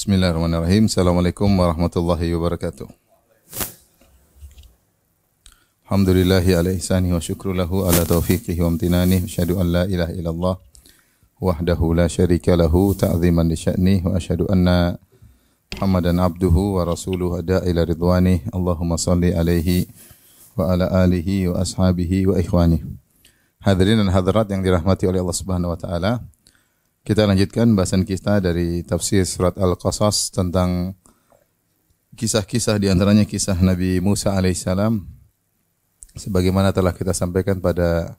Bismillahirrahmanirrahim. Assalamualaikum warahmatullahi wabarakatuh. Alhamdulillahi ala ihsanihi wa syukru lahu ala taufiqihi wa amtinanihi. Asyhadu an la ilaha illallah wahdahu la syarika lahu ta'ziman li sya'nihi wa asyhadu anna Muhammadan abduhu wa rasuluhu ada ila ridwanihi. Allahumma salli alaihi wa ala alihi wa ashabihi wa ikhwanihi. Hadirin dan hadirat yang dirahmati oleh Allah Subhanahu wa taala. Kita lanjutkan bahasan kita dari tafsir surat Al-Qasas tentang kisah-kisah, di antaranya kisah Nabi Musa alaihissalam. Sebagaimana telah kita sampaikan pada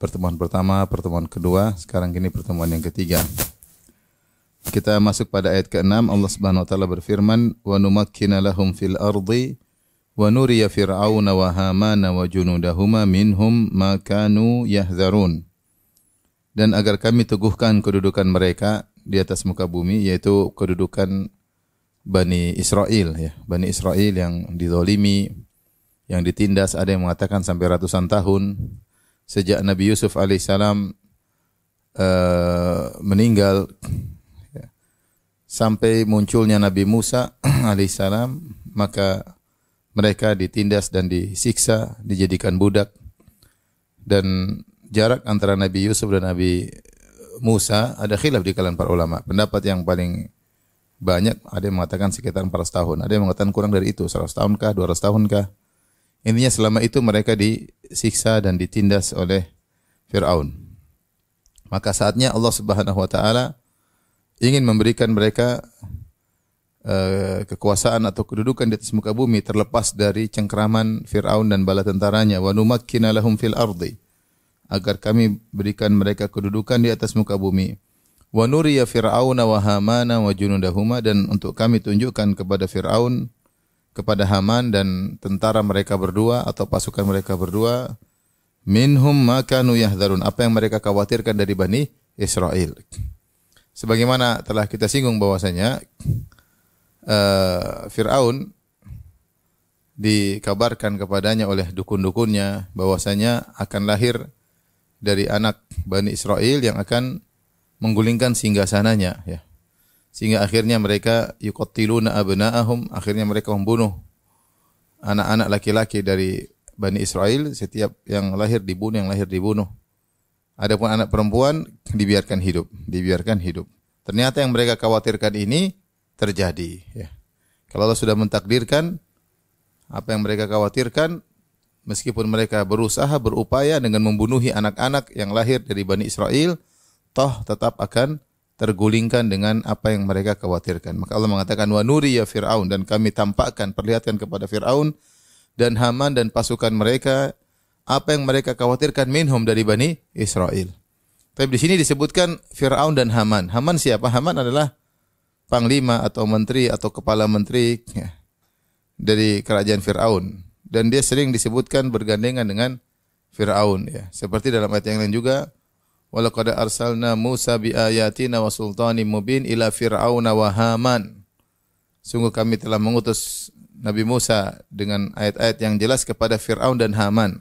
pertemuan pertama, pertemuan kedua, sekarang ini pertemuan yang ketiga. Kita masuk pada ayat ke-6. Allah Subhanahu wa taala berfirman, "Wa numakkina lahum fil ardi wa nuriya fir'auna wa hamana wa junudahuma minhum ma kanu yahzarun." Dan agar kami teguhkan kedudukan mereka di atas muka bumi, yaitu kedudukan Bani Israel, ya. Bani Israel yang dizalimi, yang ditindas, ada yang mengatakan sampai ratusan tahun sejak Nabi Yusuf alaihissalam meninggal, ya, sampai munculnya Nabi Musa alaihissalam, maka mereka ditindas dan disiksa, dijadikan budak. Dan jarak antara Nabi Yusuf dan Nabi Musa ada khilaf di kalangan para ulama. Pendapat yang paling banyak ada yang mengatakan sekitar 400 tahun, ada yang mengatakan kurang dari itu, 100 tahunkah, 200 tahunkah. Intinya selama itu mereka disiksa dan ditindas oleh Fir'aun. Maka saatnya Allah Subhanahu wa taala ingin memberikan mereka kekuasaan atau kedudukan di atas muka bumi terlepas dari cengkeraman Fir'aun dan bala tentaranya. Wa numakkina lahum fil ardi, agar kami berikan mereka kedudukan di atas muka bumi. Wa nuriya fir'auna wa hamana wa junudahuma, dan untuk kami tunjukkan kepada Fir'aun, kepada Haman dan tentara mereka berdua atau pasukan mereka berdua, minhum ma kanu yahzarun, apa yang mereka khawatirkan dari Bani Israel. Sebagaimana telah kita singgung bahwasanya Fir'aun dikabarkan kepadanya oleh dukun-dukunnya bahwasanya akan lahir dari anak Bani Israel yang akan menggulingkan singgasananya, ya. Sehingga akhirnya mereka yuqattiluna abna'ahum, akhirnya mereka membunuh anak-anak laki-laki dari Bani Israel, setiap yang lahir dibunuh, yang lahir dibunuh. Adapun anak perempuan dibiarkan hidup, dibiarkan hidup. Ternyata yang mereka khawatirkan ini terjadi, ya. Kalau Allah sudah mentakdirkan apa yang mereka khawatirkan, meskipun mereka berusaha, berupaya dengan membunuhi anak-anak yang lahir dari Bani Israel, toh tetap akan tergulingkan dengan apa yang mereka khawatirkan. Maka Allah mengatakan, wa nuriya fir'aun, dan kami tampakkan, perlihatkan kepada Fir'aun dan Haman dan pasukan mereka apa yang mereka khawatirkan minhum dari Bani Israel. Tapi di sini disebutkan Fir'aun dan Haman. Haman siapa? Haman adalah panglima atau menteri atau kepala menteri, ya, dari kerajaan Fir'aun. Dan dia sering disebutkan bergandengan dengan Fir'aun, ya. Seperti dalam ayat yang lain juga, walaqad arsalna Musa biayatina wa sultanin mubin ila fir'auna wa haman. Sungguh kami telah mengutus Nabi Musa dengan ayat-ayat yang jelas kepada Fir'aun dan Haman.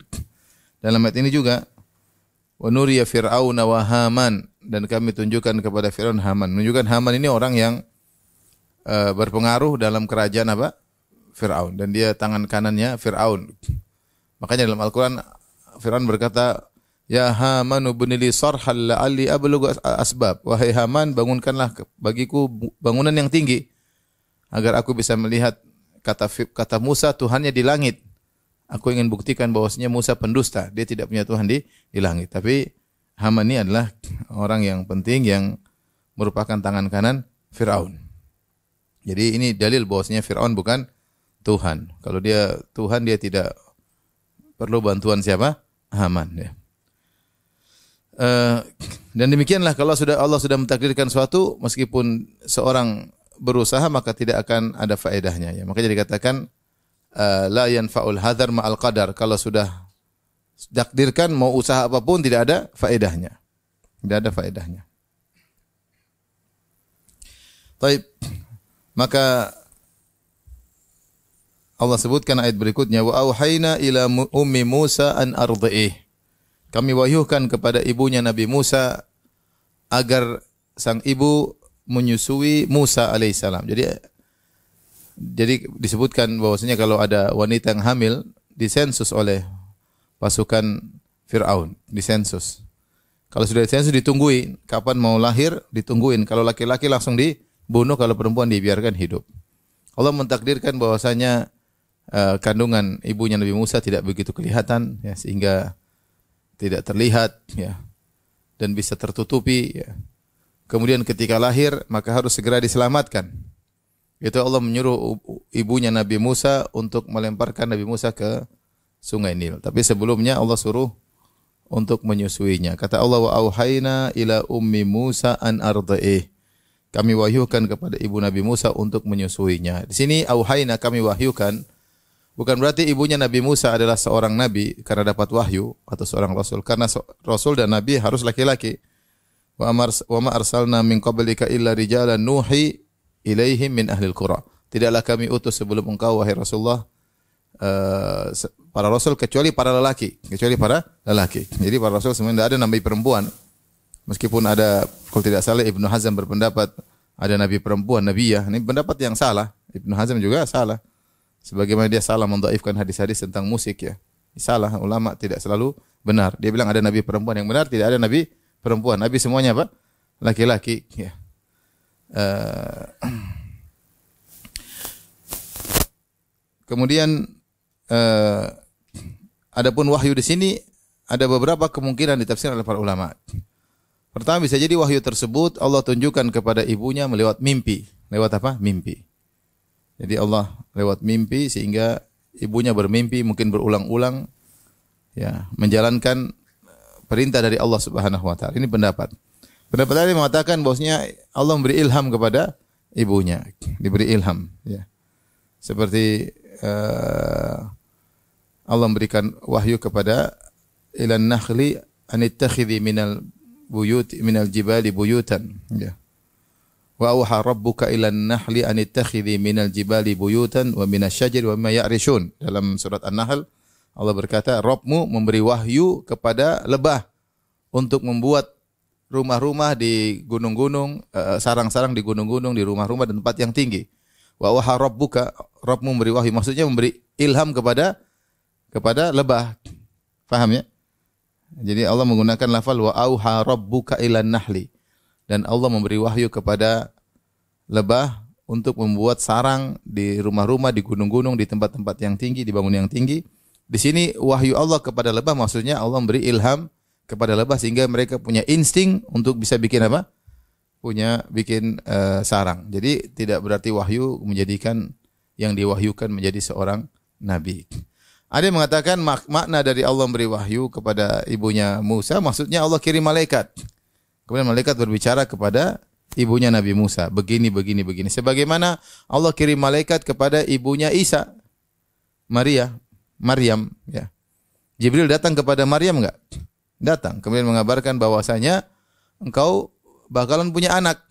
Dalam ayat ini juga, wa nuriya fir'auna wa haman, dan kami tunjukkan kepada Fir'aun dan Haman. Menunjukkan Haman ini orang yang berpengaruh dalam kerajaan apa? Fir'aun, dan dia tangan kanannya Fir'aun. Makanya dalam Al-Quran Fir'aun berkata, ya Haman ibn li sarhal la'alli ablughu asbab. Wahai Haman, bangunkanlah bagiku bangunan yang tinggi agar aku bisa melihat kata Musa, Tuhannya di langit. Aku ingin buktikan bahwasanya Musa pendusta, dia tidak punya Tuhan di langit. Tapi Haman ini adalah orang yang penting yang merupakan tangan kanan Fir'aun. Jadi ini dalil bahwasanya Fir'aun bukan Tuhan. Kalau dia Tuhan, dia tidak perlu bantuan siapa? Haman, ya. Dan demikianlah kalau Allah sudah mentakdirkan suatu, meskipun seorang berusaha maka tidak akan ada faedahnya, ya. Makanya dikatakan la yanfa'ul hadar ma'al qadar. Kalau sudah takdirkan, mau usaha apapun tidak ada faedahnya. Tidak ada faedahnya. Baik. Maka Allah sebutkan ayat berikutnya, wa auhayna ila ummi Musa an ardhi'ih. Kami wahyukan kepada ibunya Nabi Musa agar sang ibu menyusui Musa alaihissalam. Jadi disebutkan bahwasanya kalau ada wanita yang hamil disensus oleh pasukan Fir'aun, disensus. Kalau sudah disensus ditungguin, kapan mau lahir ditungguin. Kalau laki-laki langsung dibunuh, kalau perempuan dibiarkan hidup. Allah mentakdirkan bahwasanya kandungan ibunya Nabi Musa tidak begitu kelihatan, ya, sehingga tidak terlihat, ya, dan bisa tertutupi. Ya. Kemudian ketika lahir maka harus segera diselamatkan. Itu Allah menyuruh ibunya Nabi Musa untuk melemparkan Nabi Musa ke Sungai Nil. Tapi sebelumnya Allah suruh untuk menyusuinya. Kata Allah, wa auhayna ila ummi Musa an arda'ih. Kami wahyukan kepada ibu Nabi Musa untuk menyusuinya. Di sini auhayna, kami wahyukan, bukan berarti ibunya Nabi Musa adalah seorang nabi karena dapat wahyu atau seorang rasul. Karena rasul dan nabi harus laki-laki. Wa ma arsalna min qablika illa rijalan nuhi ilaihim min ahlil qura. Tidaklah kami utus sebelum engkau wahai Rasulullah para rasul kecuali para lelaki, Jadi para rasul semuanya tidak ada nabi perempuan. Meskipun ada, kalau tidak salah Ibnu Hazm berpendapat ada nabi perempuan, nabiyah. Ini pendapat yang salah. Ibnu Hazm juga salah. Sebagaimana dia salah mendhaifkan hadis-hadis tentang musik, ya. Salah, ulama tidak selalu benar. Dia bilang ada nabi perempuan, yang benar tidak ada nabi perempuan. Nabi semuanya apa? Laki-laki, ya. Kemudian adapun wahyu di sini ada beberapa kemungkinan ditafsirkan oleh para ulama. Pertama, bisa jadi wahyu tersebut Allah tunjukkan kepada ibunya melewat mimpi. Lewat apa? Mimpi. Jadi Allah lewat mimpi sehingga ibunya bermimpi mungkin berulang-ulang, ya, menjalankan perintah dari Allah Subhanahu wa taala. Ini pendapat. Pendapat lain mengatakan bahwasanya Allah memberi ilham kepada ibunya, diberi ilham, ya. Seperti Allah memberikan wahyu kepada ilan nakhli anittakhidhi minal jibali buyutan, ya. Wa auha rabbuka ilan nahli anittakhidhi minal jibali buyutan wa minasyajari wa mimma ya'rishun. Dalam surat An-Nahl Allah berkata, Rabbmu memberi wahyu kepada lebah untuk membuat rumah-rumah di gunung-gunung, sarang-sarang di gunung-gunung, di rumah-rumah dan tempat yang tinggi. Wa auha rabbuka, Rabbmu memberi wahyu, maksudnya memberi ilham kepada lebah. Paham, ya? Jadi Allah menggunakan lafal wa auha rabbuka ilan nahli, dan Allah memberi wahyu kepada lebah untuk membuat sarang di rumah-rumah, di gunung-gunung, di tempat-tempat yang tinggi, di bangunan yang tinggi. Di sini wahyu Allah kepada lebah maksudnya Allah memberi ilham kepada lebah sehingga mereka punya insting untuk bisa bikin apa? Bikin sarang. Jadi tidak berarti wahyu menjadikan yang diwahyukan menjadi seorang nabi. Ada yang mengatakan makna dari Allah memberi wahyu kepada ibunya Musa, maksudnya Allah kirim malaikat. Kemudian malaikat berbicara kepada ibunya Nabi Musa, begini. Sebagaimana Allah kirim malaikat kepada ibunya Isa, Maryam, ya. Jibril datang kepada Maryam enggak? Datang. Kemudian mengabarkan bahwasanya engkau bakalan punya anak.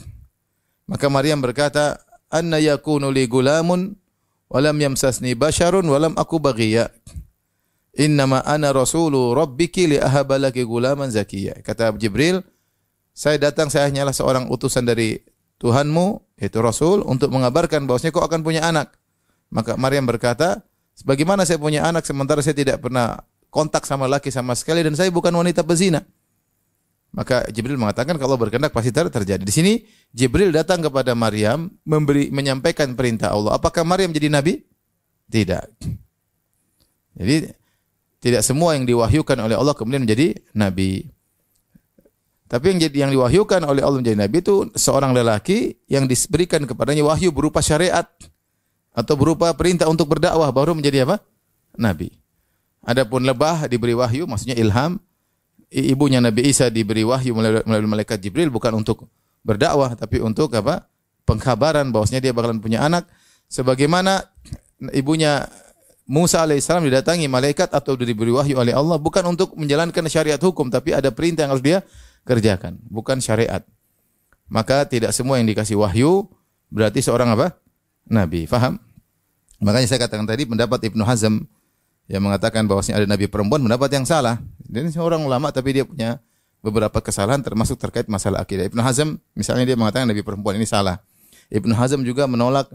Maka Maryam berkata, anna yakunu li gulamun walam yamsasni basyarun walam aku baghiya. Innama ana rasulu rabbiki li ahabalaki gulaman zakiyya. Kata Jibril, saya datang, saya hanyalah seorang utusan dari Tuhanmu, yaitu Rasul, untuk mengabarkan bahwasanya kau akan punya anak. Maka Maryam berkata, bagaimana saya punya anak sementara saya tidak pernah kontak sama laki sama sekali dan saya bukan wanita pezina. Maka Jibril mengatakan kalau berkehendak pasti terjadi. Di sini Jibril datang kepada Maryam menyampaikan perintah Allah. Apakah Maryam jadi nabi? Tidak. Jadi tidak semua yang diwahyukan oleh Allah kemudian menjadi nabi. Tapi yang diwahyukan oleh Allah menjadi nabi itu seorang lelaki yang diberikan kepadanya wahyu berupa syariat atau berupa perintah untuk berdakwah baru menjadi apa? Nabi. Adapun lebah diberi wahyu maksudnya ilham. Ibunya Nabi Isa diberi wahyu melalui malaikat Jibril bukan untuk berdakwah tapi untuk apa? Pengkabaran bahwasanya dia bakalan punya anak. Sebagaimana ibunya Musa alaihissalam didatangi malaikat atau diberi wahyu oleh Allah bukan untuk menjalankan syariat hukum tapi ada perintah yang harus dia kerjakan, bukan syariat. Maka tidak semua yang dikasih wahyu berarti seorang apa? Nabi. Faham? Makanya saya katakan tadi pendapat Ibnu Hazm yang mengatakan bahwasanya ada nabi perempuan pendapat yang salah. Dan seorang ulama tapi dia punya beberapa kesalahan termasuk terkait masalah akidah. Ibnu Hazm misalnya dia mengatakan Nabi perempuan ini salah. Ibnu Hazm juga menolak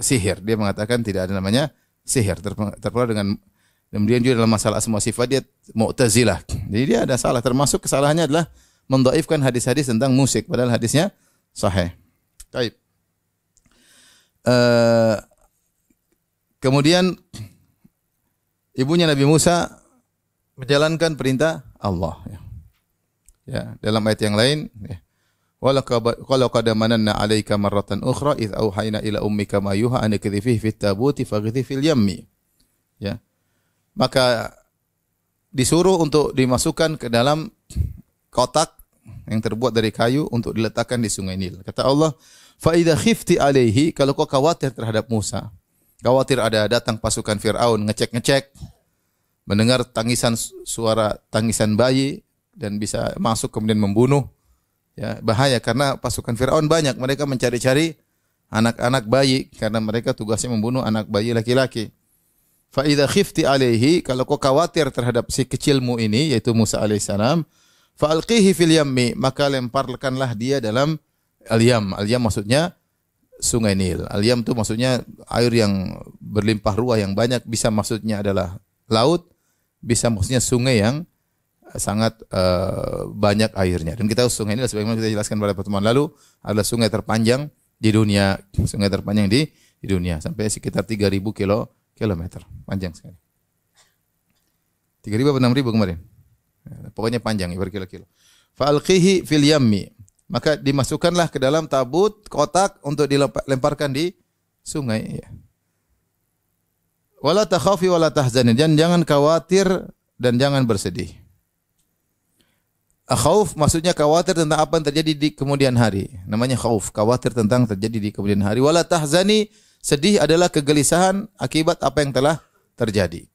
sihir. Dia mengatakan tidak ada namanya sihir. Terpengaruh dengan kemudian juga dalam masalah asma sifat dia Mu'tazilah. Jadi dia ada salah. Termasuk kesalahannya adalah mendhaifkan hadis-hadis tentang musik padahal hadisnya sahih. Baik. Kemudian ibunya Nabi Musa menjalankan perintah Allah. Ya, dalam ayat yang lain, ya. Walau qad mananna 'alaika marratan ukhra idh auhayna ila ummika ma yuha an kadhifihi fit tabuti faghthi fil yammi. Ya. Maka disuruh untuk dimasukkan ke dalam kotak yang terbuat dari kayu untuk diletakkan di Sungai Nil. Kata Allah, fa idza khifti alaihi, kalau kau khawatir terhadap Musa, khawatir ada datang pasukan Firaun ngecek-ngecek, mendengar suara tangisan bayi dan bisa masuk kemudian membunuh. Ya, bahaya karena pasukan Firaun banyak, mereka mencari-cari anak-anak bayi karena mereka tugasnya membunuh anak bayi laki-laki. Fa idza khifti alaihi, kalau kau khawatir terhadap si kecilmu ini yaitu Musa alaihissalam, fa alqihi fil yammi, maka lemparkanlah dia dalam al-yam. Al-yam maksudnya Sungai Nil. Al-yam itu maksudnya air yang berlimpah ruah yang banyak, bisa maksudnya adalah laut, bisa maksudnya sungai yang sangat banyak airnya. Dan kita tahu Sungai Nil sebagaimana kita jelaskan pada pertemuan lalu adalah sungai terpanjang di dunia, sungai terpanjang di dunia sampai sekitar 3.000 kilometer, panjang sekali. 3.000 atau 6.000 kemarin? Pokoknya panjang berkilo-kilo. Fa alqihi fil yammi, maka dimasukkanlah ke dalam tabut kotak untuk dilemparkan di sungai. Wala takhafi wala tahzani, dan jangan khawatir dan jangan bersedih. Khauf maksudnya khawatir tentang apa yang terjadi di kemudian hari. Namanya khauf, khawatir tentang terjadi di kemudian hari. Wala tahzani, sedih adalah kegelisahan akibat apa yang telah terjadi.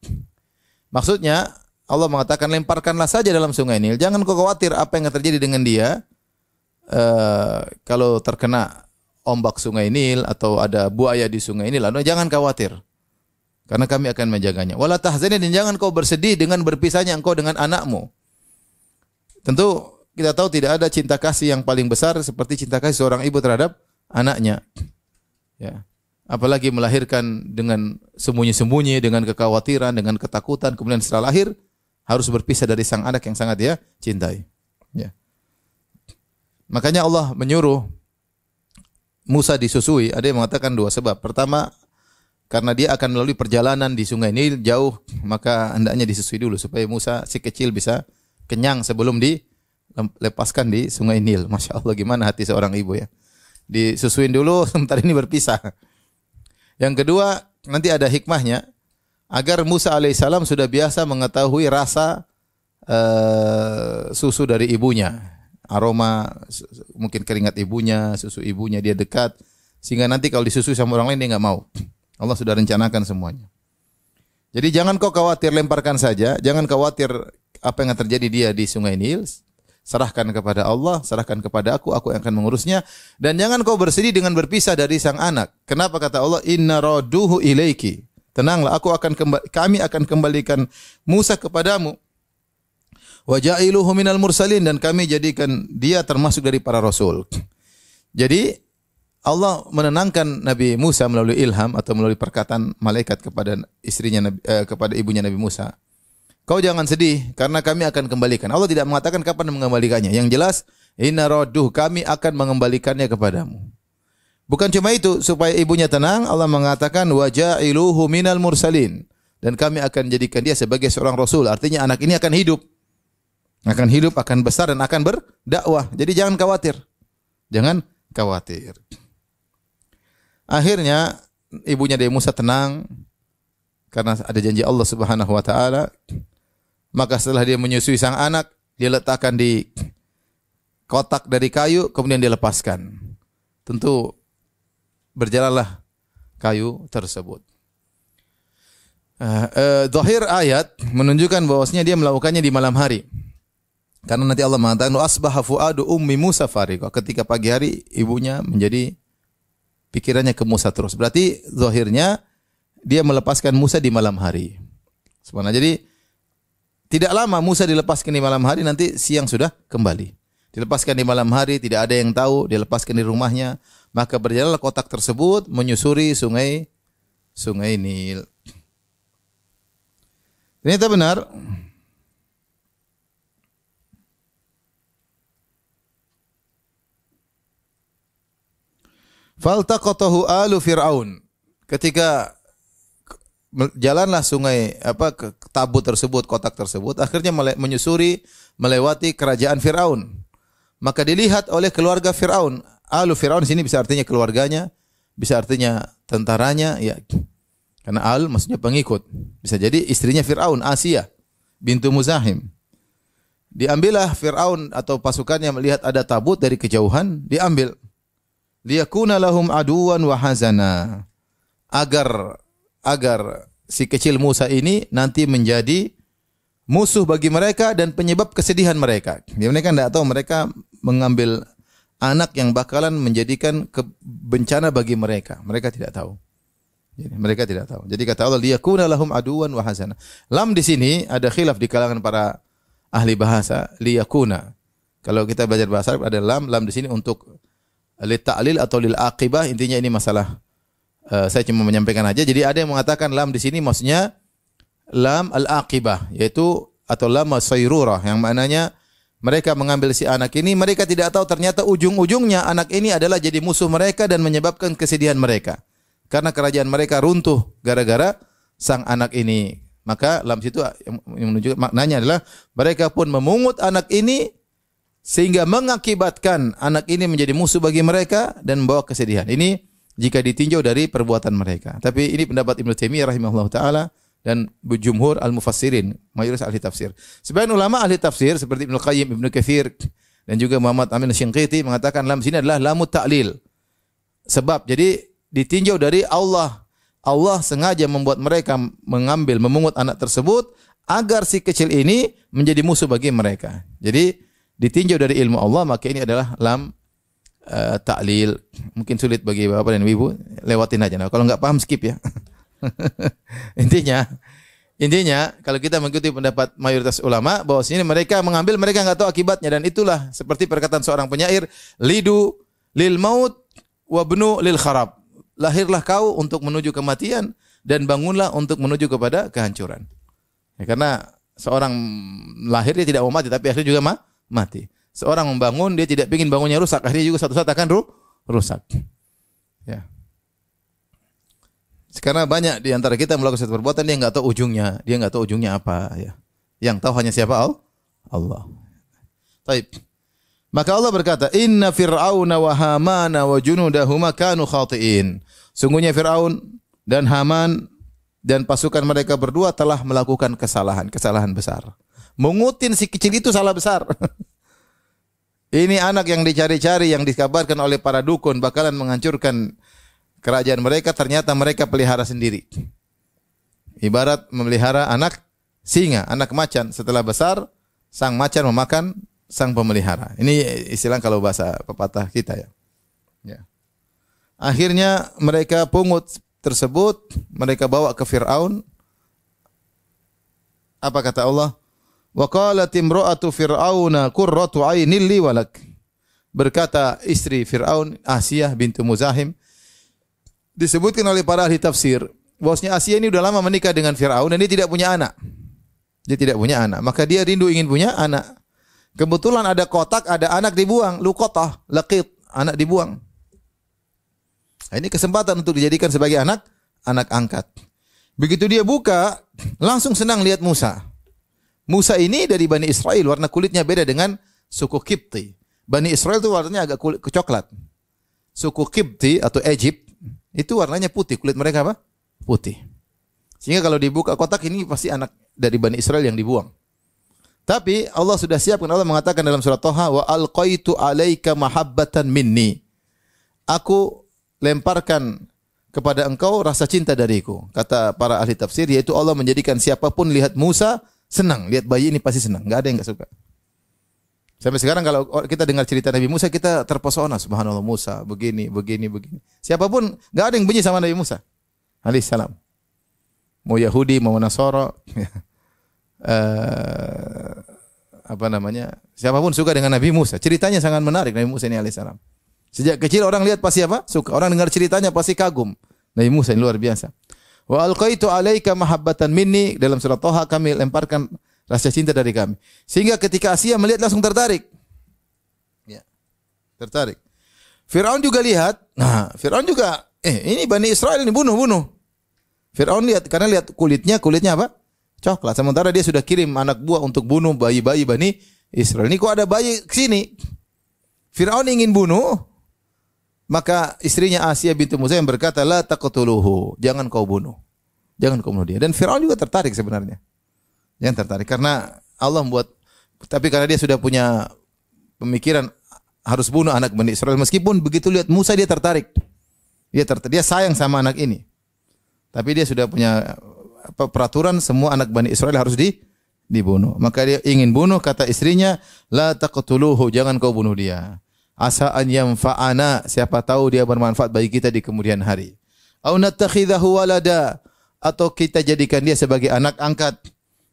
Maksudnya Allah mengatakan lemparkanlah saja dalam Sungai Nil. Jangan kau khawatir apa yang terjadi dengan dia. Kalau terkena ombak Sungai Nil atau ada buaya di Sungai Nil, jangan khawatir. Karena kami akan menjaganya. Wala tahzani, dan jangan kau bersedih dengan berpisahnya engkau dengan anakmu. Tentu kita tahu tidak ada cinta kasih yang paling besar seperti cinta kasih seorang ibu terhadap anaknya. Ya. Apalagi melahirkan dengan sembunyi-sembunyi, dengan kekhawatiran, dengan ketakutan, kemudian setelah lahir harus berpisah dari sang anak yang sangat dia cintai. Ya. Makanya Allah menyuruh Musa disusui. Ada yang mengatakan dua sebab. Pertama, karena dia akan melalui perjalanan di Sungai Nil jauh, maka hendaknya disusui dulu supaya Musa si kecil bisa kenyang sebelum dilepaskan di Sungai Nil. Masya Allah, gimana hati seorang ibu ya. Disusuin dulu, sebentar ini berpisah. Yang kedua, nanti ada hikmahnya. Agar Musa alaihissalam sudah biasa mengetahui rasa susu dari ibunya. Aroma, mungkin keringat ibunya, susu ibunya, dia dekat. Sehingga nanti kalau disusui sama orang lain, dia nggak mau. Allah sudah rencanakan semuanya. Jadi jangan kau khawatir, lemparkan saja. Jangan khawatir apa yang terjadi dia di Sungai Nil. Serahkan kepada Allah, serahkan kepada aku yang akan mengurusnya. Dan jangan kau bersedih dengan berpisah dari sang anak. Kenapa kata Allah? Inna raduhu ilaiki. Tenanglah, kami akan kembalikan Musa kepadamu. Wa ja'iluhu minal mursalin, dan kami jadikan dia termasuk dari para rasul. Jadi Allah menenangkan Nabi Musa melalui ilham atau melalui perkataan malaikat kepada istrinya kepada ibunya Nabi Musa. Kau jangan sedih karena kami akan kembalikan. Allah tidak mengatakan kapan mengembalikannya. Yang jelas, inna radduh, kami akan mengembalikannya kepadamu. Bukan cuma itu, supaya ibunya tenang, Allah mengatakan wa ja'iluhu minal mursalin, dan kami akan jadikan dia sebagai seorang rasul. Artinya anak ini akan hidup. Akan besar dan akan berdakwah. Jadi jangan khawatir. Jangan khawatir. Akhirnya ibunya Nabi Musa tenang karena ada janji Allah Subhanahu wa taala. Maka setelah dia menyusui sang anak, dia letakkan di kotak dari kayu, kemudian dia lepaskan. Tentu berjalanlah kayu tersebut. Zahir ayat menunjukkan bahwasanya dia melakukannya di malam hari. Karena nanti Allah mengatakan asbaha fuadu ummi Musa fariqa. Ketika pagi hari ibunya menjadi pikirannya ke Musa terus. Berarti zahirnya dia melepaskan Musa di malam hari. Sebenarnya jadi Tidak lama Musa dilepaskan di malam hari, nanti siang sudah kembali. Dilepaskan di malam hari, tidak ada yang tahu, dilepaskan di rumahnya. Maka berjalanlah kotak tersebut menyusuri sungai Nil. Ternyata benar. Faltaqatahu alu Fir'aun. Ketika jalanlah sungai tabut tersebut, kotak tersebut, akhirnya menyusuri melewati kerajaan Fir'aun. Maka dilihat oleh keluarga Fir'aun. Alu Fir'aun sini bisa artinya keluarganya, bisa artinya tentaranya, ya. Karena al maksudnya pengikut. Bisa jadi istrinya Fir'aun, Asia bintu Muzahim. Diambillah Fir'aun atau pasukannya melihat ada tabut dari kejauhan, diambil. Liyakuna lahum aduwan wa hazana. Agar si kecil Musa ini nanti menjadi musuh bagi mereka dan penyebab kesedihan mereka. Mereka tidak tahu mereka mengambil anak yang bakalan menjadikan bencana bagi mereka. Mereka tidak tahu. Jadi, mereka tidak tahu. Jadi kata Allah, liyakuna lahum aduwan wa hazana. Lam di sini ada khilaf di kalangan para ahli bahasa. Liyakuna. Kalau kita belajar bahasa Arab ada lam di sini untuk lil ta'lil atau lil aqibah. Intinya ini masalah saya cuma menyampaikan aja. Jadi ada yang mengatakan lam di sini maksudnya lam al-aqibah, yaitu atau lam as-sayrurah, yang maknanya mereka mengambil si anak ini, mereka tidak tahu ternyata ujung-ujungnya anak ini adalah jadi musuh mereka dan menyebabkan kesedihan mereka. Karena kerajaan mereka runtuh gara-gara sang anak ini. Maka lam situ yang menunjukkan maknanya adalah mereka pun memungut anak ini sehingga mengakibatkan anak ini menjadi musuh bagi mereka dan membawa kesedihan. Ini jika ditinjau dari perbuatan mereka. Tapi ini pendapat Ibnu Taimiyah rahimahullah taala dan jumhur al-mufassirin, mayoritas ahli tafsir. Sebagian ulama ahli tafsir seperti Ibnu Qayyim, Ibnu Katsir dan juga Muhammad Amin Asy-Shinqiti mengatakan lam sini adalah lamut ta'lil. Sebab jadi ditinjau dari Allah. Allah sengaja membuat mereka memungut anak tersebut agar si kecil ini menjadi musuh bagi mereka. Jadi ditinjau dari ilmu Allah, maka ini adalah lam ta'lil. Mungkin sulit bagi bapak dan ibu, lewatin aja. Nah, kalau enggak paham skip ya. Intinya kalau kita mengikuti pendapat mayoritas ulama bahwasanya mereka mengambil, mereka enggak tahu akibatnya, dan itulah seperti perkataan seorang penyair, lidu lil maut wa bnu lil kharab. Lahirlah kau untuk menuju kematian dan bangunlah untuk menuju kepada kehancuran. Ya, karena seorang lahir dia tidak mau mati tapi akhirnya juga mati. Seorang membangun, dia tidak ingin bangunnya rusak, akhirnya juga suatu saat akan rusak. Ya. Sekarang banyak di antara kita melakukan suatu perbuatan dia enggak tahu ujungnya apa, ya. Yang tahu hanya siapa? Allah. Baik. Maka Allah berkata, "Inna Fir'auna wa Hamana wa junudahuma kanu khati'in." Sungguhnya Fir'aun dan Haman dan pasukan mereka berdua telah melakukan kesalahan besar. Mengutin si kecil itu salah besar. Ini anak yang dicari-cari, yang dikabarkan oleh para dukun bakalan menghancurkan kerajaan mereka, ternyata mereka pelihara sendiri. Ibarat memelihara anak singa, anak macan. Setelah besar, sang macan memakan sang pemelihara. Ini istilah kalau bahasa pepatah kita ya. Ya. Akhirnya mereka pungut tersebut, mereka bawa ke Fir'aun. Apa kata Allah? Wa qalat imra'atu fir'auna qurratu 'ainil li walak. Berkata istri Fir'aun, Asia bintu Muzahim, disebutkan oleh para ahli tafsir bahwasanya Asia ini sudah lama menikah dengan Fir'aun dan dia tidak punya anak. Dia tidak punya anak, maka dia rindu ingin punya anak. Kebetulan ada kotak, ada anak dibuang, luqatah, laqit, anak dibuang. Nah, ini kesempatan untuk dijadikan sebagai anak angkat. Begitu dia buka, langsung senang lihat Musa. Musa ini dari Bani Israel, warna kulitnya beda dengan suku Kipti. Bani Israel itu warnanya agak kecoklat. Suku Kipti atau Egypt itu warnanya putih, kulit mereka apa? Putih. Sehingga kalau dibuka kotak ini pasti anak dari Bani Israel yang dibuang. Tapi Allah sudah siapkan, Allah mengatakan dalam surat Thaha, wa alqaitu 'alaika mahabbatan minni. Aku lemparkan kepada engkau rasa cinta dariku. Kata para ahli tafsir, yaitu Allah menjadikan siapapun lihat Musa senang, lihat bayi ini pasti senang, enggak ada yang enggak suka. Sampai sekarang kalau kita dengar cerita Nabi Musa, kita terpesona, subhanallah, Musa begini. Siapapun enggak ada yang benci sama Nabi Musa alaihi salam. Mau Yahudi, mau Nasara, apa namanya? Siapapun suka dengan Nabi Musa. Ceritanya sangat menarik Nabi Musa ini alaihissalam. Sejak kecil orang lihat pasti apa? Suka. Orang dengar ceritanya pasti kagum. Nabi Musa ini luar biasa. Wa alqaitu 'alaika mahabbatan minni, dalam surat Thaha kami lemparkan rasa cinta dari kami. Sehingga ketika Asia melihat langsung tertarik. Ya. Tertarik. Firaun juga lihat. Nah, Firaun juga ini Bani Israel ini bunuh. Firaun lihat karena lihat kulitnya apa? Coklat. Sementara dia sudah kirim anak buah untuk bunuh bayi-bayi Bani Israel. Ini kok ada bayi ke sini? Firaun ingin bunuh. Maka istrinya Asia binti Musa yang berkata, la taqtuluhu, jangan kau bunuh. Jangan kau bunuh dia. Dan Firaun juga tertarik sebenarnya. Yang tertarik karena Allah membuat, tapi karena dia sudah punya pemikiran harus bunuh anak Bani Israel, meskipun begitu lihat Musa dia tertarik. Dia sayang sama anak ini. Tapi dia sudah punya peraturan semua anak Bani Israel harus dibunuh. Maka dia ingin bunuh, kata istrinya, la taqtuluhu, jangan kau bunuh dia. Asa an yanfa'ana, siapa tahu dia bermanfaat bagi kita di kemudian hari. Au nattakhidahu walada, atau kita jadikan dia sebagai anak angkat.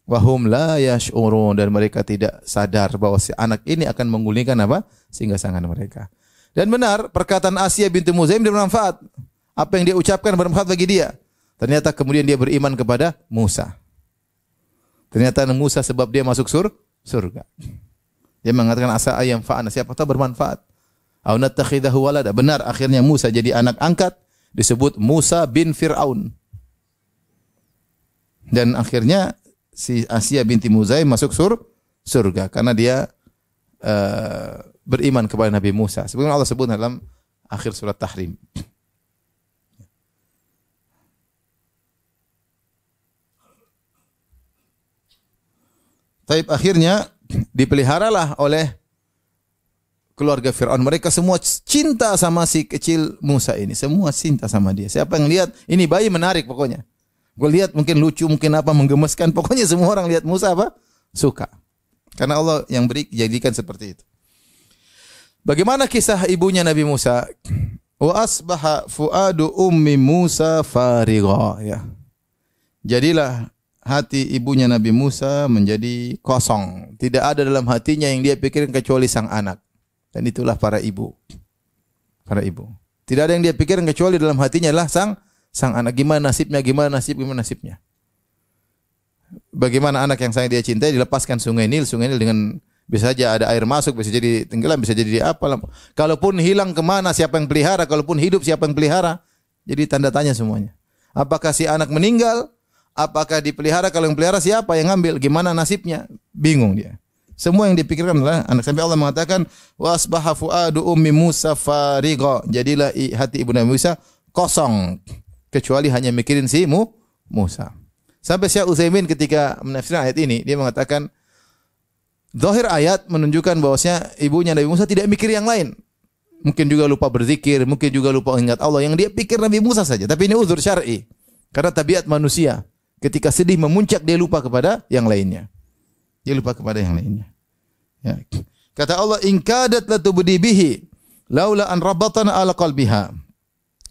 Wahum la yash'urun, dan mereka tidak sadar bahwa si anak ini akan menggulingkan apa? Singgasangan mereka. Dan benar perkataan Asia binti Muzaim bermanfaat. Apa yang dia ucapkan bermanfaat bagi dia. Ternyata kemudian dia beriman kepada Musa. Ternyata Musa sebab dia masuk surga. Dia mengatakan asa ayam fa'ana, siapa tahu bermanfaat. Au nattakhidahu walada. Benar akhirnya Musa jadi anak angkat, disebut Musa bin Fir'aun. Dan akhirnya si Asia binti Muzaim masuk surga karena dia beriman kepada Nabi Musa. Sebagaimana Allah sebut dalam akhir surat Tahrim. Taib akhirnya dipeliharalah oleh keluarga Fir'aun. Mereka semua cinta sama si kecil Musa ini. Semua cinta sama dia. Siapa yang lihat, ini bayi menarik pokoknya. Gue lihat mungkin lucu, mungkin apa, menggemaskan. Pokoknya semua orang lihat Musa apa? Suka. Karena Allah yang beri, jadikan seperti itu. Bagaimana kisah ibunya Nabi Musa? Wa asbaha fuadu ummi Musa farigha. Ya. Jadilah hati ibunya Nabi Musa menjadi kosong. Tidak ada dalam hatinya yang dia pikirkan kecuali sang anak. Dan itulah para ibu. Para ibu. Tidak ada yang dia pikirkan kecuali dalam hatinya adalah sang anak. Gimana nasibnya. Bagaimana anak yang sangat dia cintai dilepaskan Sungai Nil dengan bisa saja ada air masuk, bisa jadi tenggelam, bisa jadi apa. Kalaupun hilang kemana, siapa yang pelihara? Kalaupun hidup, siapa yang pelihara? Jadi tanda tanya semuanya. Apakah si anak meninggal? Apakah dipelihara? Kalau yang pelihara siapa yang ngambil? Gimana nasibnya? Bingung dia. Semua yang dipikirkan adalah anak. Sampai Allah mengatakan, wa asbaha fuadu ummi Musa farigha. Jadilah hati ibu Nabi Musa kosong, kecuali hanya mikirin si Musa. Sampai Syekh Utsaimin ketika menafsirkan ayat ini, dia mengatakan zahir ayat menunjukkan bahwasanya ibunya Nabi Musa tidak mikir yang lain. Mungkin juga lupa berzikir, mungkin juga lupa ingat Allah. Yang dia pikir Nabi Musa saja. Tapi ini uzur syar'i. Karena tabiat manusia, ketika sedih memuncak dia lupa kepada yang lainnya. Dia lupa kepada yang lainnya. Ya. Kata Allah, in kadat latubdi bihi laula an rabatana ala qalbiha.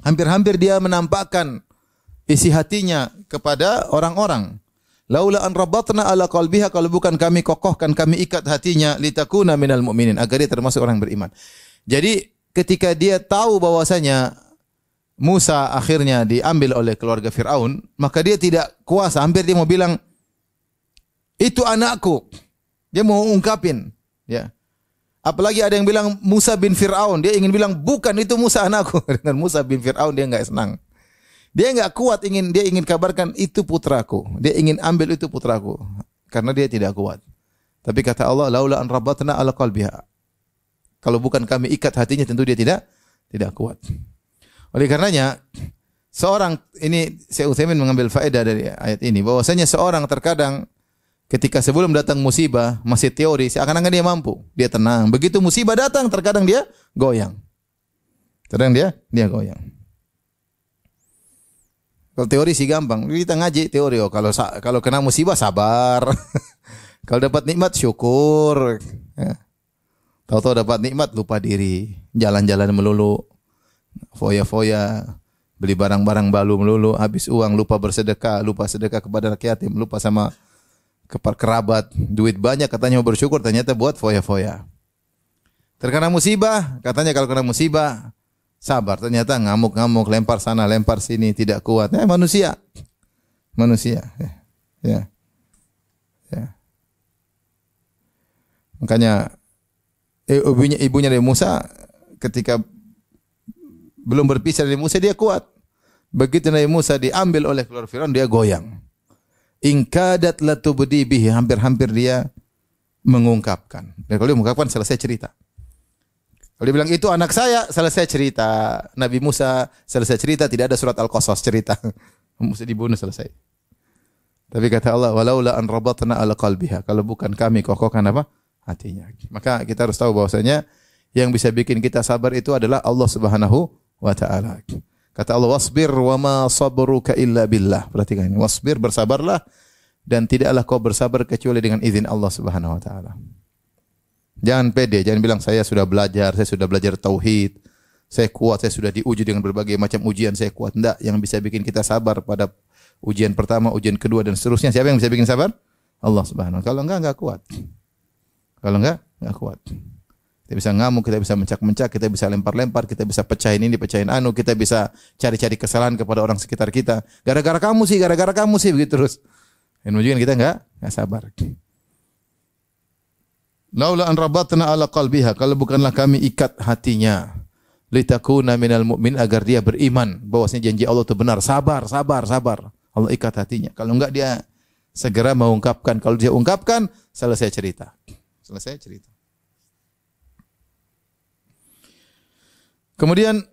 Hampir-hampir dia menampakkan isi hatinya kepada orang-orang. Laula an rabatna ala qalbiha, kalau bukan kami kokohkan, kami ikat hatinya, litakuna minal mu'minin, agar dia termasuk orang beriman. Jadi ketika dia tahu bahwasanya Musa akhirnya diambil oleh keluarga Fir'aun, maka dia tidak kuasa, hampir dia mau bilang, itu anakku. Dia mau ungkapin, ya. Apalagi ada yang bilang Musa bin Fir'aun, dia ingin bilang bukan itu Musa anakku. Dengan Musa bin Fir'aun dia enggak senang. Dia enggak kuat, dia ingin kabarkan itu putraku. Dia ingin ambil itu putraku karena dia tidak kuat. Tapi kata Allah, laula an rabatna ala qalbiha. Kalau bukan kami ikat hatinya, tentu dia tidak kuat. Oleh karenanya seorang ini, Syekh Utsaimin mengambil faedah dari ayat ini bahwasanya seorang terkadang ketika sebelum datang musibah masih teori, seakan-akan dia mampu, dia tenang. Begitu musibah datang, terkadang dia goyang. Terkadang dia goyang. Kalau teori sih gampang, kita ngaji teori. Oh, kalau kena musibah sabar. Kalau dapat nikmat syukur. Ya. Tahu-tahu dapat nikmat lupa diri, jalan-jalan melulu, foya-foya, beli barang-barang baru melulu, habis uang, lupa bersedekah, lupa sedekah kepada anak yatim, lupa sama kerabat, duit banyak katanya mau bersyukur, ternyata buat foya-foya. Terkena musibah, katanya kalau kena musibah sabar, ternyata ngamuk-ngamuk, lempar sana, lempar sini, tidak kuat. Manusia. Ya. Makanya ibunya Nabi Musa ketika belum berpisah dari Musa dia kuat. Begitu Nabi Musa diambil oleh keluarga Firaun dia goyang. Ingkadat latubdi bihi, hampir-hampir dia mengungkapkan. Dan kalau dia mengungkapkan selesai cerita. Kalau dia bilang itu anak saya, selesai cerita. Nabi Musa selesai cerita, tidak ada surat Al-Qasas cerita. Musa dibunuh selesai. Tapi kata Allah, walaula an rabatna ala qalbiha. Kalau bukan kami kokohkan apa? Hatinya. Maka kita harus tahu bahwasanya yang bisa bikin kita sabar itu adalah Allah Subhanahu wa taala. Kata Allah, wasbir wa ma sabruka illa billah. Perhatikan ini. Wasbir, bersabarlah dan tidaklah kau bersabar kecuali dengan izin Allah Subhanahu wa taala. Jangan pede, jangan bilang saya sudah belajar tauhid, saya kuat, saya sudah diuji dengan berbagai macam ujian, saya kuat. Enggak, yang bisa bikin kita sabar pada ujian pertama, ujian kedua dan seterusnya, siapa yang bisa bikin sabar? Allah Subhanahu wa taala. Kalau enggak kuat. Kalau enggak kuat. Kita bisa ngamuk, kita bisa mencak-mencak, kita bisa lempar-lempar, kita bisa pecahin ini, pecahin anu, kita bisa cari-cari kesalahan kepada orang sekitar kita. Gara-gara kamu sih, begitu terus. Dan menunjukkan kita enggak sabar. Laula an rabatna ala qalbiha, kalau bukanlah kami ikat hatinya, litakuna minal mu'min, agar dia beriman bahwasanya janji Allah itu benar, sabar. Allah ikat hatinya. Kalau enggak dia segera mengungkapkan. Kalau dia ungkapkan, selesai cerita. Kemudian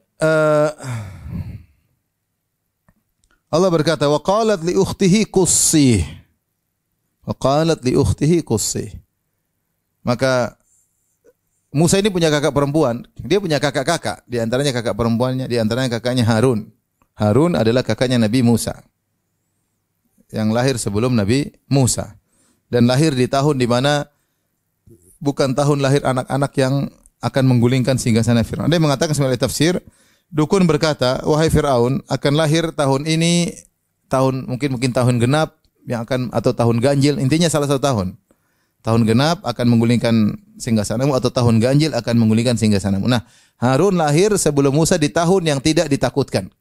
Allah berkata, wa qalat li ukhtihi qussih. Maka Musa ini punya kakak perempuan, dia punya kakak-kakak, di antaranya kakak perempuannya, di antaranya kakaknya Harun. Harun adalah kakaknya Nabi Musa yang lahir sebelum Nabi Musa dan lahir di tahun di mana bukan tahun lahir anak-anak yang akan menggulingkan singgasana Firaun. Ada yang mengatakan sebagai tafsir, dukun berkata, wahai Firaun, akan lahir tahun ini, mungkin tahun genap yang akan, atau tahun ganjil, intinya salah satu tahun. Tahun genap akan menggulingkan singgasanamu, atau tahun ganjil akan menggulingkan singgasanamu. Nah, Harun lahir sebelum Musa di tahun yang tidak ditakutkan.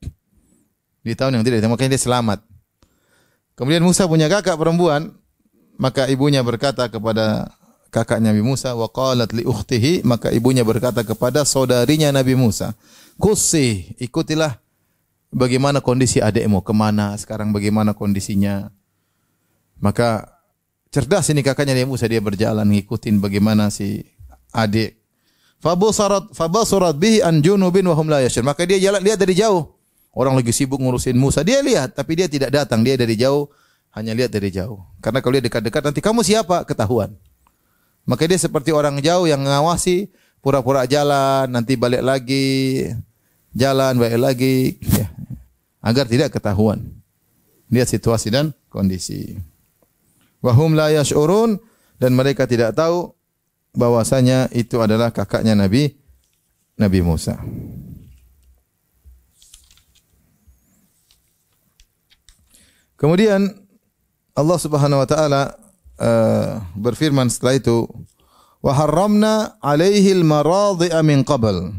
Di tahun yang tidak ditakutkan, makanya dia selamat. Kemudian Musa punya kakak perempuan, maka ibunya berkata kepada kakaknya Nabi Musa, wa qalat li ukhtihi, maka ibunya berkata kepada saudarinya Nabi Musa, qussi, ikutilah bagaimana kondisi adikmu, kemana sekarang, bagaimana kondisinya. Maka cerdas ini kakaknya Nabi Musa, dia berjalan ngikutin bagaimana si adik. Fabasarat bihi an junubin wa hum la yashur. Maka dia jalan, lihat dari jauh. Orang lagi sibuk ngurusin Musa, dia lihat tapi dia tidak datang, dia dari jauh, hanya lihat dari jauh. Karena kalau dia dekat-dekat nanti kamu siapa? Ketahuan. Maka dia seperti orang jauh yang mengawasi, pura-pura jalan, nanti balik lagi, jalan balik lagi, ya, agar tidak ketahuan. Lihat situasi dan kondisi. Wahum la yash'urun, dan mereka tidak tahu bahwasanya itu adalah kakaknya Nabi Musa. Kemudian Allah Subhanahu wa taala berfirman setelah itu, wa harramna 'alaihi al-maradhi'a min qabl.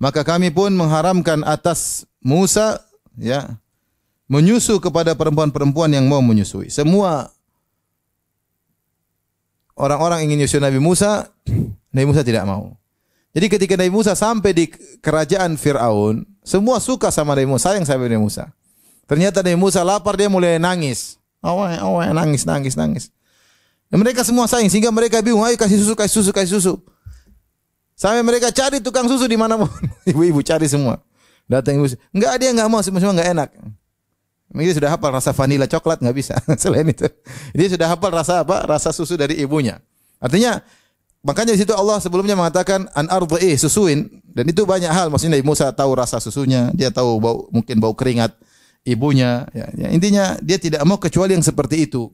Maka kami pun mengharamkan atas Musa, ya, menyusu kepada perempuan-perempuan yang mau menyusui. Semua orang-orang ingin nyusu Nabi Musa tidak mau. Jadi ketika Nabi Musa sampai di kerajaan Firaun, semua suka sama Nabi Musa, sayang sama Nabi Musa. Ternyata Nabi Musa lapar, dia mulai nangis. Nangis. Dan mereka semua sayang sehingga mereka bingung, ayo kasih susu. Sampai mereka cari tukang susu di mana pun. Ibu-ibu cari semua. Datang ibu, dia enggak mau, semua enggak enak. Dia sudah hafal rasa vanila coklat, enggak bisa. Selain itu, dia sudah hafal rasa apa? Rasa susu dari ibunya. Artinya, makanya di situ Allah sebelumnya mengatakan an ardhi, susuin, dan itu banyak hal. Maksudnya Nabi Musa tahu rasa susunya, dia tahu mungkin bau keringat ibunya, ya. Intinya dia tidak mau kecuali yang seperti itu.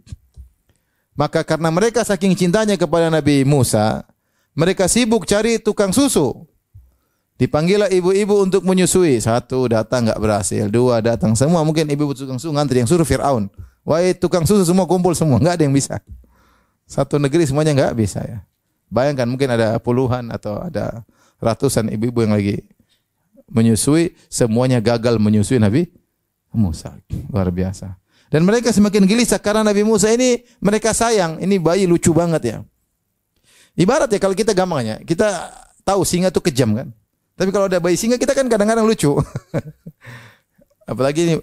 Maka karena mereka saking cintanya kepada Nabi Musa, mereka sibuk cari tukang susu. Dipanggillah ibu-ibu untuk menyusui. 1 datang enggak berhasil, 2 datang, semua mungkin ibu-ibu tukang susu ngantri, yang suruh Firaun. Wahai tukang susu semua kumpul semua, enggak ada yang bisa. Satu negeri semuanya enggak bisa ya. Bayangkan mungkin ada puluhan atau ada ratusan ibu-ibu yang lagi menyusui, semuanya gagal menyusui Nabi Musa. Luar biasa. Dan mereka semakin gelisah karena Nabi Musa ini mereka sayang. Ini bayi lucu banget ya. Ibarat ya kalau kita gampangnya, kita tahu singa itu kejam kan. Tapi kalau ada bayi singa kita kan kadang-kadang lucu. Apalagi ini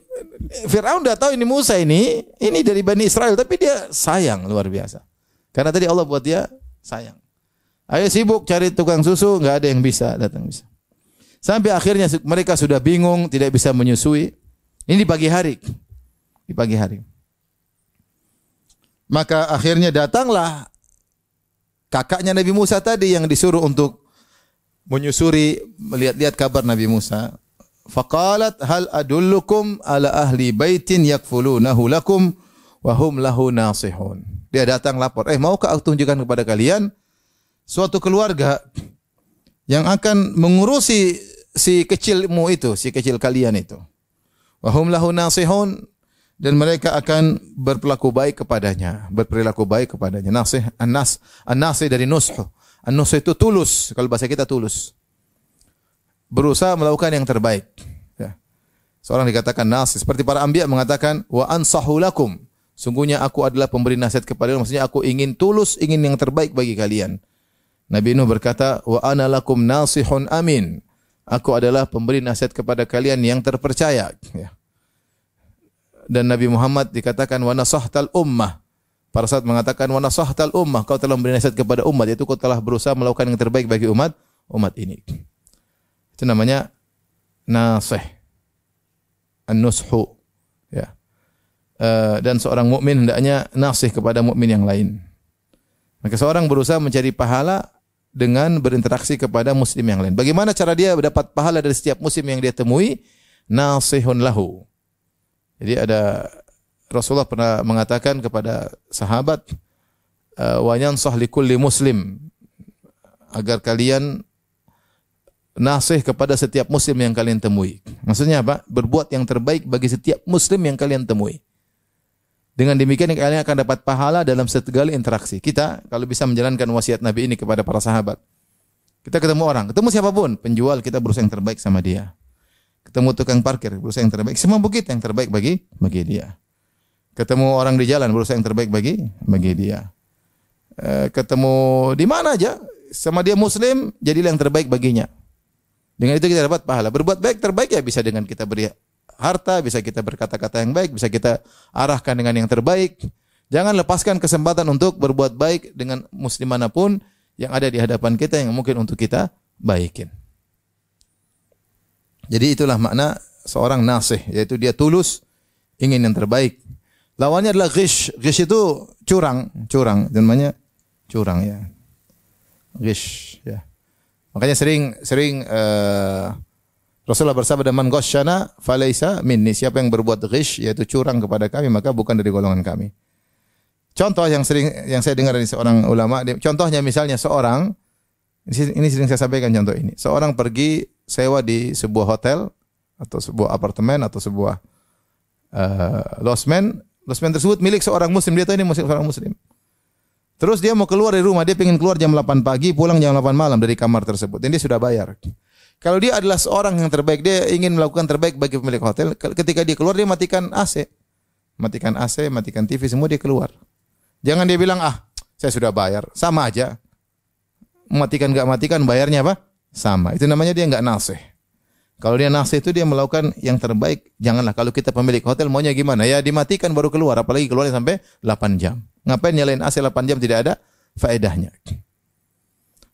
Firaun udah tahu ini Musa ini dari Bani Israel tapi dia sayang luar biasa. Karena tadi Allah buat dia sayang. Ayo sibuk cari tukang susu, enggak ada yang bisa datang bisa. Sampai akhirnya mereka sudah bingung, tidak bisa menyusui. Ini di pagi hari. Di pagi hari. Maka akhirnya datanglah kakaknya Nabi Musa tadi yang disuruh untuk menyusuri, melihat-lihat kabar Nabi Musa. Faqalat hal adullukum ala ahli baitin yakfulunahu lakum wa hum lahu nasihun. Dia datang lapor, maukah aku tunjukkan kepada kalian suatu keluarga yang akan mengurusi si kecilmu itu, si kecil kalian itu. Wa hum lahu nasihun, dan mereka akan berperilaku baik kepadanya. Nasih, an-nasih dari nushu. An-nushu itu tulus, kalau bahasa kita tulus. Berusaha melakukan yang terbaik. Ya. Seorang dikatakan nasih, seperti para anbiya mengatakan, wa ansahu lakum. Sungguhnya aku adalah pemberi nasihat kepada kalian, maksudnya aku ingin tulus, ingin yang terbaik bagi kalian. Nabi Nuh berkata, wa ana lakum nasihun amin. Aku adalah pemberi nasihat kepada kalian yang terpercaya. Ya. Dan Nabi Muhammad dikatakan wa nasahtal ummah. Para sahabat mengatakan wa nasahtal ummah, kau telah memberi nasihat kepada umat, yaitu kau telah berusaha melakukan yang terbaik bagi umat ini. Itu namanya nasih. An-nushu. Ya. Dan seorang mukmin hendaknya nasih kepada mukmin yang lain. Maka seorang berusaha mencari pahala dengan berinteraksi kepada muslim yang lain. Bagaimana cara dia mendapat pahala dari setiap muslim yang dia temui? Nasihun lahu. Jadi ada Rasulullah pernah mengatakan kepada sahabat, wa yansah likulli muslim, agar kalian nasih kepada setiap muslim yang kalian temui. Maksudnya apa? Berbuat yang terbaik bagi setiap muslim yang kalian temui. Dengan demikian kalian akan dapat pahala dalam segala interaksi. Kita kalau bisa menjalankan wasiat Nabi ini kepada para sahabat. Kita ketemu orang, ketemu siapapun, penjual, kita berusaha yang terbaik sama dia. Ketemu tukang parkir, berusaha yang terbaik. Semampu kita yang terbaik bagi dia. Ketemu orang di jalan, berusaha yang terbaik bagi dia. Ketemu di mana aja, sama dia muslim, jadilah yang terbaik baginya. Dengan itu kita dapat pahala. Berbuat baik terbaik ya bisa dengan kita beri harta, bisa kita berkata-kata yang baik, bisa kita arahkan dengan yang terbaik. Jangan lepaskan kesempatan untuk berbuat baik dengan muslim manapun yang ada di hadapan kita yang mungkin untuk kita baikin. Jadi itulah makna seorang nasih, yaitu dia tulus, ingin yang terbaik. Lawannya adalah ghish. Ghish itu curang, namanya curang ya. Ghish ya. Makanya sering Rasulullah bersabda, man ghasyana falaysa minni. Siapa yang berbuat ghish, yaitu curang kepada kami, maka bukan dari golongan kami. Contoh yang saya dengar dari seorang ulama, contohnya misalnya seorang, ini sering saya sampaikan contoh ini. Seorang pergi sewa di sebuah hotel atau sebuah apartemen atau sebuah losmen tersebut milik seorang muslim, dia tahu ini seorang muslim. Terus dia mau keluar dari rumah, dia ingin keluar jam 8 pagi, pulang jam 8 malam dari kamar tersebut. Dan dia sudah bayar. Kalau dia adalah seorang yang terbaik, dia ingin melakukan terbaik bagi pemilik hotel, ketika dia keluar dia matikan AC, matikan TV, semua dia keluar. Jangan dia bilang, saya sudah bayar, sama aja. Matikan enggak matikan, bayarnya apa? Sama. Itu namanya dia enggak nasih. Kalau dia nasih itu dia melakukan yang terbaik. Janganlah kalau kita pemilik hotel maunya gimana? Ya dimatikan baru keluar, apalagi keluarnya sampai 8 jam. Ngapain nyalain AC 8 jam tidak ada faedahnya.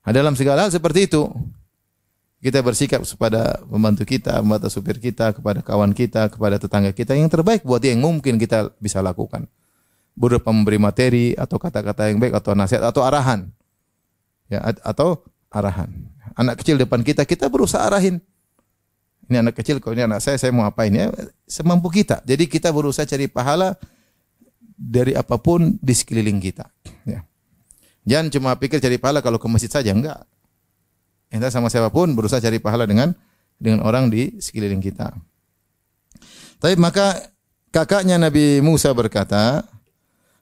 Dalam segala hal seperti itu, kita bersikap kepada pembantu kita, kepada supir kita, kepada kawan kita, kepada tetangga kita yang terbaik buat dia yang mungkin kita bisa lakukan. Berupa memberi materi atau kata-kata yang baik atau nasihat atau arahan. Ya, atau arahan. Anak kecil depan kita berusaha arahin. Ini anak kecil, kalau ini anak saya mau apain ya, semampu kita. Jadi kita berusaha cari pahala dari apapun di sekeliling kita. Ya. Jangan cuma pikir cari pahala kalau ke masjid saja, enggak. Entah sama siapapun berusaha cari pahala dengan orang di sekeliling kita. Tapi maka kakaknya Nabi Musa berkata,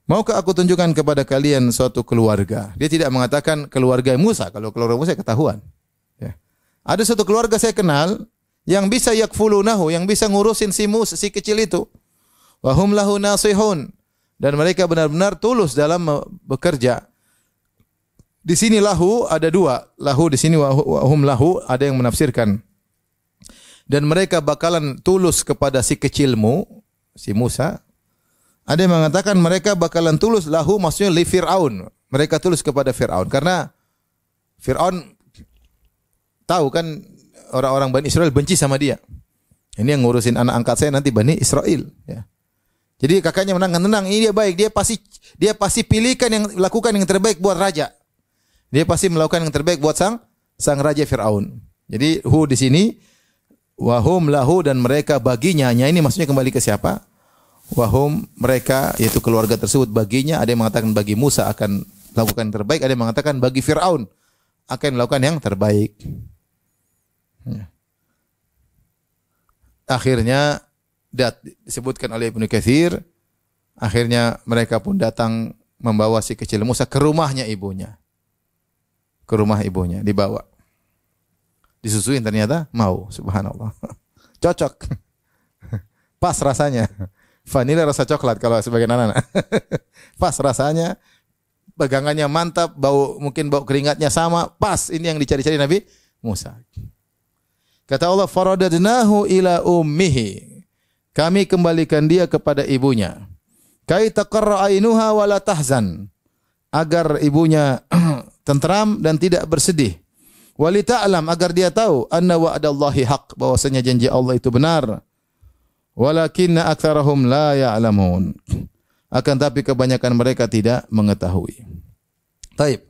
maukah aku tunjukkan kepada kalian suatu keluarga? Dia tidak mengatakan keluarga Musa. Kalau keluarga Musa ketahuan. Ya. Ada suatu keluarga saya kenal yang bisa yakfulunahu, yang bisa ngurusin si Musa, si kecil itu. Wa hum lahu nasihun. Dan mereka benar-benar tulus dalam bekerja. Di sini lahu ada dua. Lahu di sini wa hum lahu ada yang menafsirkan. Dan mereka bakalan tulus kepada si kecilmu, si Musa. Ada yang mengatakan mereka bakalan tulus lahu maksudnya li Fir'aun. Mereka tulus kepada Fir'aun. Karena Fir'aun tahu kan orang-orang Bani Israel benci sama dia. Ini yang ngurusin anak angkat saya nanti Bani Israel. Ya. Jadi kakaknya menangkan tenang. Ini dia baik. Dia pasti pilihkan yang lakukan yang terbaik buat raja. Dia pasti melakukan yang terbaik buat sang raja Fir'aun. Jadi hu di sini wahum lahu dan mereka baginya. Ini maksudnya kembali ke siapa? Wahum mereka yaitu keluarga tersebut baginya. Ada yang mengatakan bagi Musa akan melakukan yang terbaik. Ada yang mengatakan bagi Fir'aun akan melakukan yang terbaik. Ya. Akhirnya disebutkan oleh Ibnu Katsir. Akhirnya mereka pun datang membawa si kecil Musa ke rumahnya ibunya. Ke rumah ibunya dibawa. Disusuin ternyata mau, subhanallah. Cocok. Pas rasanya. Vanila rasa coklat kalau sebagian anak-anak. Pas rasanya. Pegangannya mantap, mungkin bau keringatnya sama, pas. Ini yang dicari-cari Nabi Musa. Kata Allah, faradadnahu ila ummihi. Kami kembalikan dia kepada ibunya. Kai taqarra ainuha wa la tahzan. Agar ibunya tenteram dan tidak bersedih. Wali ta'lam agar dia tahu anna wa'dallahi haq, bahwasanya janji Allah itu benar. Walakinna aktsarahum la ya'lamun. Akan tapi kebanyakan mereka tidak mengetahui. Taib.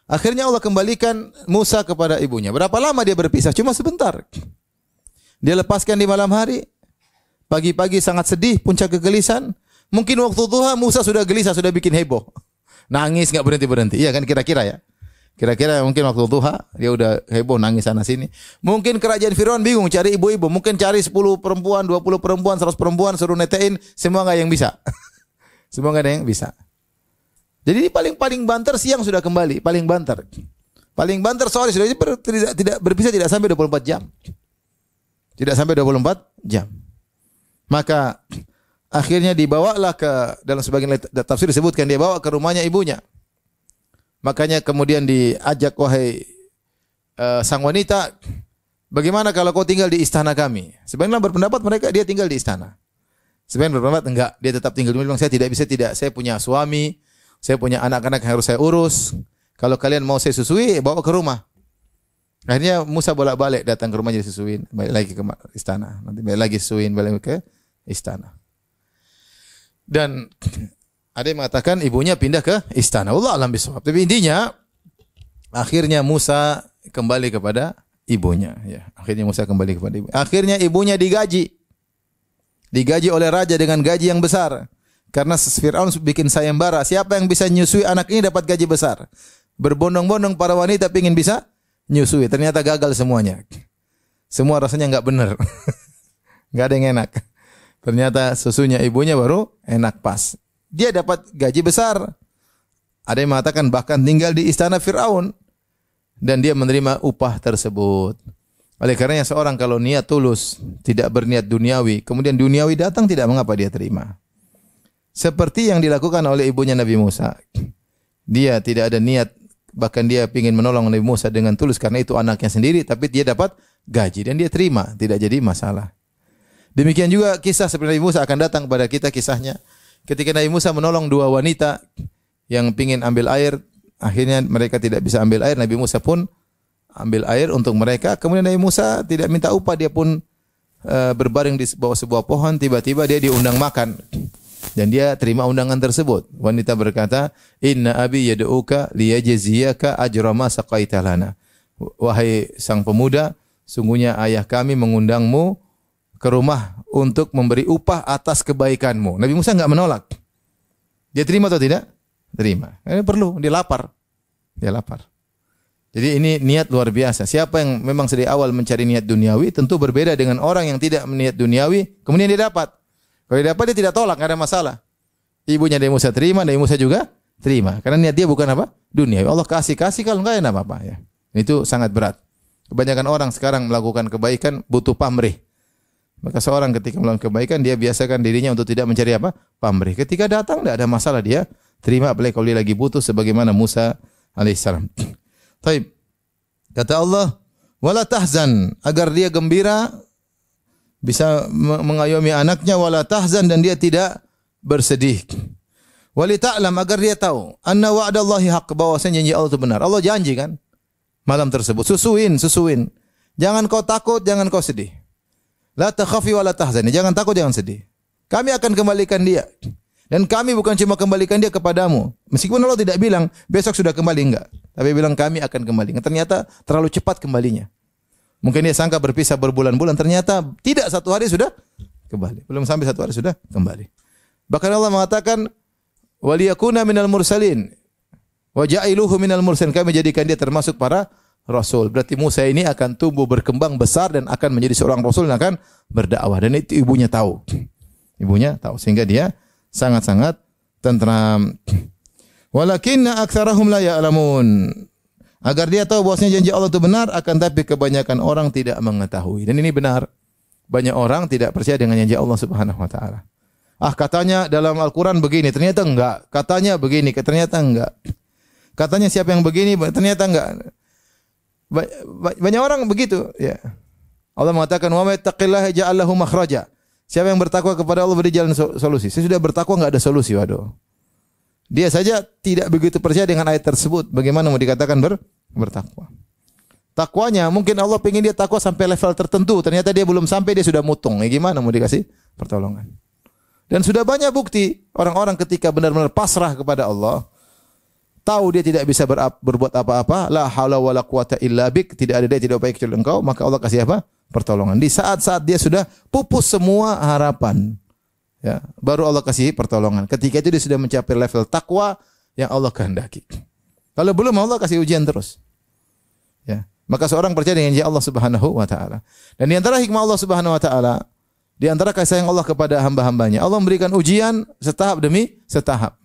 Akhirnya Allah kembalikan Musa kepada ibunya. Berapa lama dia berpisah? Cuma sebentar. Dia lepaskan di malam hari. Pagi-pagi sangat sedih, puncak kegelisahan. Mungkin waktu duha Musa sudah gelisah, sudah bikin heboh. Nangis enggak berhenti-berhenti. Iya kan kira-kira ya. Kira-kira mungkin waktu duha dia udah heboh nangis sana sini. Mungkin kerajaan Firaun bingung cari ibu-ibu, mungkin cari 10 perempuan, 20 perempuan, 100 perempuan suruh netein, semua enggak yang bisa. Semua enggak ada yang bisa. Jadi paling banter siang sudah kembali, paling banter. Paling banter sore sudah tidak berpisah tidak sampai 24 jam. Tidak sampai 24 jam. Maka akhirnya dibawalah ke dalam sebagian tafsir disebutkan dia bawa ke rumahnya ibunya. Makanya kemudian diajak wahai sang wanita, bagaimana kalau kau tinggal di istana kami? Sebenarnya berpendapat mereka dia tinggal di istana. Sebenarnya berpendapat enggak, dia tetap tinggal di rumah. Saya tidak bisa saya punya suami, saya punya anak-anak yang harus saya urus. Kalau kalian mau saya susui, bawa ke rumah. Akhirnya Musa bolak-balik datang ke rumahnya disusuin, balik lagi ke istana. Nanti balik lagi susuin, balik ke istana. Dan ada yang mengatakan ibunya pindah ke istana. Allah alam bisawab. Tapi intinya akhirnya Musa kembali kepada ibunya. Ya, akhirnya Musa kembali kepada ibunya. Akhirnya ibunya digaji. Digaji oleh raja dengan gaji yang besar. Karena Fir'aun bikin sayembara. Siapa yang bisa nyusui anak ini dapat gaji besar. Berbondong-bondong para wanita ingin bisa nyusui. Ternyata gagal semuanya. Semua rasanya enggak benar. Enggak ada yang enak. Ternyata susunya ibunya baru enak pas. Dia dapat gaji besar. Ada yang mengatakan bahkan tinggal di istana Fir'aun. Dan dia menerima upah tersebut. Oleh karenanya seorang kalau niat tulus, tidak berniat duniawi, kemudian duniawi datang, tidak mengapa dia terima. Seperti yang dilakukan oleh ibunya Nabi Musa. Dia tidak ada niat, bahkan dia ingin menolong Nabi Musa dengan tulus karena itu anaknya sendiri, tapi dia dapat gaji dan dia terima, tidak jadi masalah. Demikian juga kisah seperti Nabi Musa akan datang kepada kita kisahnya. Ketika Nabi Musa menolong dua wanita yang ingin ambil air, akhirnya mereka tidak bisa ambil air, Nabi Musa pun ambil air untuk mereka. Kemudian Nabi Musa tidak minta upah, dia pun berbaring di bawah sebuah pohon, tiba-tiba dia diundang makan. Dan dia terima undangan tersebut. Wanita berkata, "Inna abi yad'uka liyajziyaka ajra ma saqaita lana." Wahai sang pemuda, sungguhnya ayah kami mengundangmu ke rumah untuk memberi upah atas kebaikanmu. Nabi Musa enggak menolak. Dia terima atau tidak? Terima. Ini perlu, dia lapar. Dia lapar. Jadi ini niat luar biasa. Siapa yang memang sedari awal mencari niat duniawi, tentu berbeda dengan orang yang tidak niat duniawi, kemudian dia dapat. Kalau dia dapat dia tidak tolak, enggak ada masalah. Ibunya Nabi Musa terima, Nabi Musa juga terima. Karena niat dia bukan apa? Dunia. Allah kasih kalau enggak ya enggak apa-apa ya. Itu sangat berat. Kebanyakan orang sekarang melakukan kebaikan butuh pamrih. Maka seorang ketika melakukan kebaikan dia biasakan dirinya untuk tidak mencari apa? Pamrih. Ketika datang enggak ada masalah dia terima, apalagi kalau dia lagi butuh sebagaimana Musa alaihissalam. Baik. Kata Allah, wala tahzan, agar dia gembira bisa mengayomi anaknya, wala tahzan, dan dia tidak bersedih. Wali ta'lam, agar dia tahu anna wa'dallahi haqq, bahwasanya janji Allah itu benar. Allah janji kan malam tersebut. Susuin. Jangan kau takut, jangan kau sedih. La takhafi wa la tahzani. Jangan takut, jangan sedih. Kami akan kembalikan dia. Dan kami bukan cuma kembalikan dia kepadamu. Meskipun Allah tidak bilang besok sudah kembali, enggak. Tapi bilang kami akan kembali. Ternyata terlalu cepat kembalinya. Mungkin dia sangka berpisah berbulan-bulan, ternyata tidak, 1 hari sudah kembali. Belum sampai 1 hari sudah kembali. Bahkan Allah mengatakan waliyakuna minal mursalin wa ja'iluhu minal mursalin. Kami jadikan dia termasuk para rasul. Berarti Musa ini akan tumbuh berkembang besar dan akan menjadi seorang rasul dan akan berdakwah. Dan itu ibunya tahu. Sehingga dia sangat-sangat tentram. Walakinna aktsarahum la ya'lamun. Agar dia tahu bahwasanya janji Allah itu benar, akan tapi kebanyakan orang tidak mengetahui. Dan ini benar. Banyak orang tidak percaya dengan janji Allah Subhanahu wa taala. Katanya dalam Al-Qur'an begini, ternyata enggak. Katanya begini, ternyata enggak. Katanya siapa yang begini, ternyata enggak. Banyak orang begitu, ya. Allah mengatakan wa may yattaqillaha yaj'al lahu makhraja. Siapa yang bertakwa kepada Allah beri jalan solusi. Saya sudah bertakwa enggak ada solusi, waduh. Dia saja tidak begitu percaya dengan ayat tersebut. Bagaimana mau dikatakan bertakwa? Takwanya mungkin Allah pengen dia takwa sampai level tertentu, ternyata dia belum sampai, dia sudah mutung. Gimana mau dikasih pertolongan? Dan sudah banyak bukti orang-orang ketika benar-benar pasrah kepada Allah, tahu dia tidak bisa berbuat apa-apa, la haula wala quwata illa bik, tidak ada daya tidak upaya kecuali engkau, maka Allah kasih apa? Pertolongan. Di saat-saat dia sudah pupus semua harapan, ya, baru Allah kasih pertolongan. Ketika itu dia sudah mencapai level takwa yang Allah kehendaki. Kalau belum, Allah kasih ujian terus. Ya, maka seorang percaya dengan janji Allah Subhanahu wa taala. Dan di antara hikmah Allah Subhanahu wa taala, di antara kasih sayang Allah kepada hamba-hambanya, Allah memberikan ujian setahap demi setahap.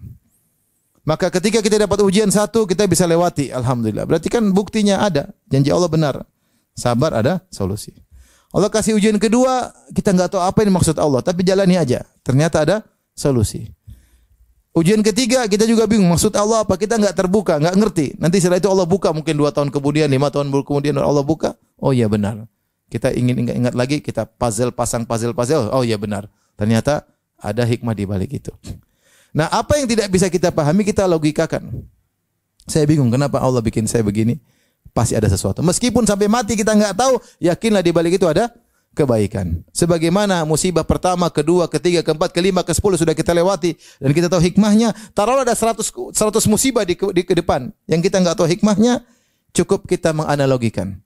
Maka ketika kita dapat ujian satu, kita bisa lewati, alhamdulillah. Berarti kan buktinya ada, janji Allah benar. Sabar, ada solusi. Allah kasih ujian kedua, kita enggak tahu apa yang maksud Allah, tapi jalani aja. Ternyata ada solusi. Ujian ketiga, kita juga bingung maksud Allah apa, kita enggak terbuka, enggak ngerti. Nanti setelah itu Allah buka, mungkin 2 tahun kemudian, 5 tahun kemudian Allah buka. Oh iya benar. Kita ingin ingat lagi, kita pasang puzzle. Oh iya benar. Ternyata ada hikmah di balik itu. Nah, apa yang tidak bisa kita pahami, kita logikakan. Saya bingung kenapa Allah bikin saya begini. Pasti ada sesuatu. Meskipun sampai mati kita enggak tahu, yakinlah di balik itu ada kebaikan. Sebagaimana musibah pertama, kedua, ketiga, keempat, kelima, ke-10 sudah kita lewati dan kita tahu hikmahnya. Taruhlah ada 100 musibah di ke depan yang kita enggak tahu hikmahnya, cukup kita menganalogikan.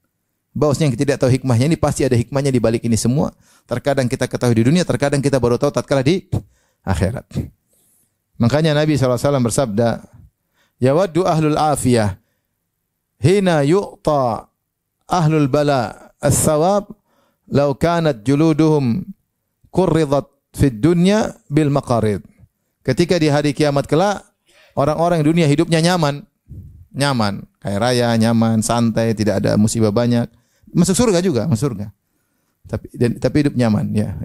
Bahwasanya yang tidak tahu hikmahnya ini pasti ada hikmahnya di balik ini semua. Terkadang kita ketahui di dunia, terkadang kita baru tahu tatkala di akhirat. Makanya Nabi SAW bersabda, yawaddu ahlul afiyah hina yu'ta ahlul bala as-sawab law kanat juluduhum kurridat fid dunya bil maqarid. Ketika di hari kiamat kelak, orang-orang dunia hidupnya nyaman, kaya raya, nyaman, santai, tidak ada musibah banyak. Masuk surga juga, masuk surga. Tapi hidup nyaman, ya.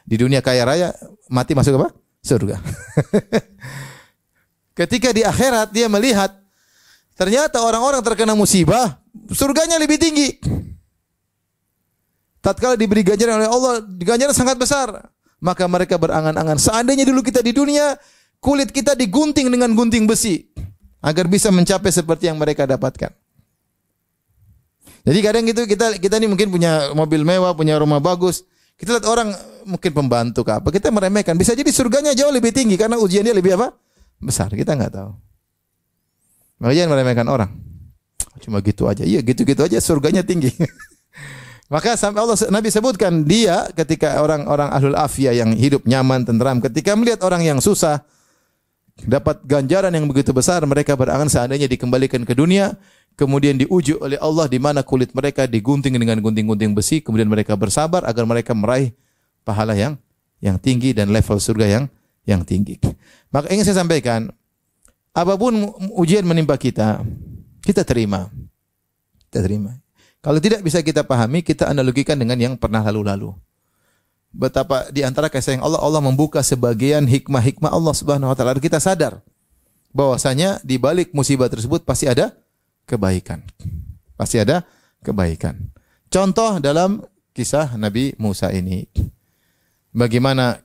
Di dunia kaya raya, mati masuk apa? Surga. Ketika di akhirat dia melihat ternyata orang-orang terkena musibah, surganya lebih tinggi. Tatkala diberi ganjaran oleh Allah, ganjaran sangat besar. Maka mereka berangan-angan, seandainya dulu kita di dunia, kulit kita digunting dengan gunting besi agar bisa mencapai seperti yang mereka dapatkan. Jadi kadang gitu kita ini mungkin punya mobil mewah, punya rumah bagus. Kita lihat orang mungkin pembantu ke apa, kita meremehkan. Bisa jadi surganya jauh lebih tinggi karena ujiannya lebih apa? Besar. Kita enggak tahu. Maka jangan meremehkan orang. Cuma gitu aja. Iya, gitu-gitu aja surganya tinggi. Maka sampai Nabi sebutkan dia ketika orang-orang ahlul afiyah yang hidup nyaman, tenteram, ketika melihat orang yang susah dapat ganjaran yang begitu besar, mereka berangan seandainya dikembalikan ke dunia, kemudian diuji oleh Allah di mana kulit mereka digunting dengan gunting-gunting besi, kemudian mereka bersabar agar mereka meraih pahala yang yang tinggi dan level surga yang tinggi. Maka ingin saya sampaikan, apapun ujian menimpa kita, kita terima. Kita terima. Kalau tidak bisa kita pahami, kita analogikan dengan yang pernah lalu-lalu. Betapa di antara kasih sayang Allah, Allah membuka sebagian hikmah-hikmah Allah Subhanahu wa taala. Kita sadar bahwasanya di balik musibah tersebut pasti ada kebaikan. Pasti ada kebaikan. Contoh dalam kisah Nabi Musa ini. Bagaimana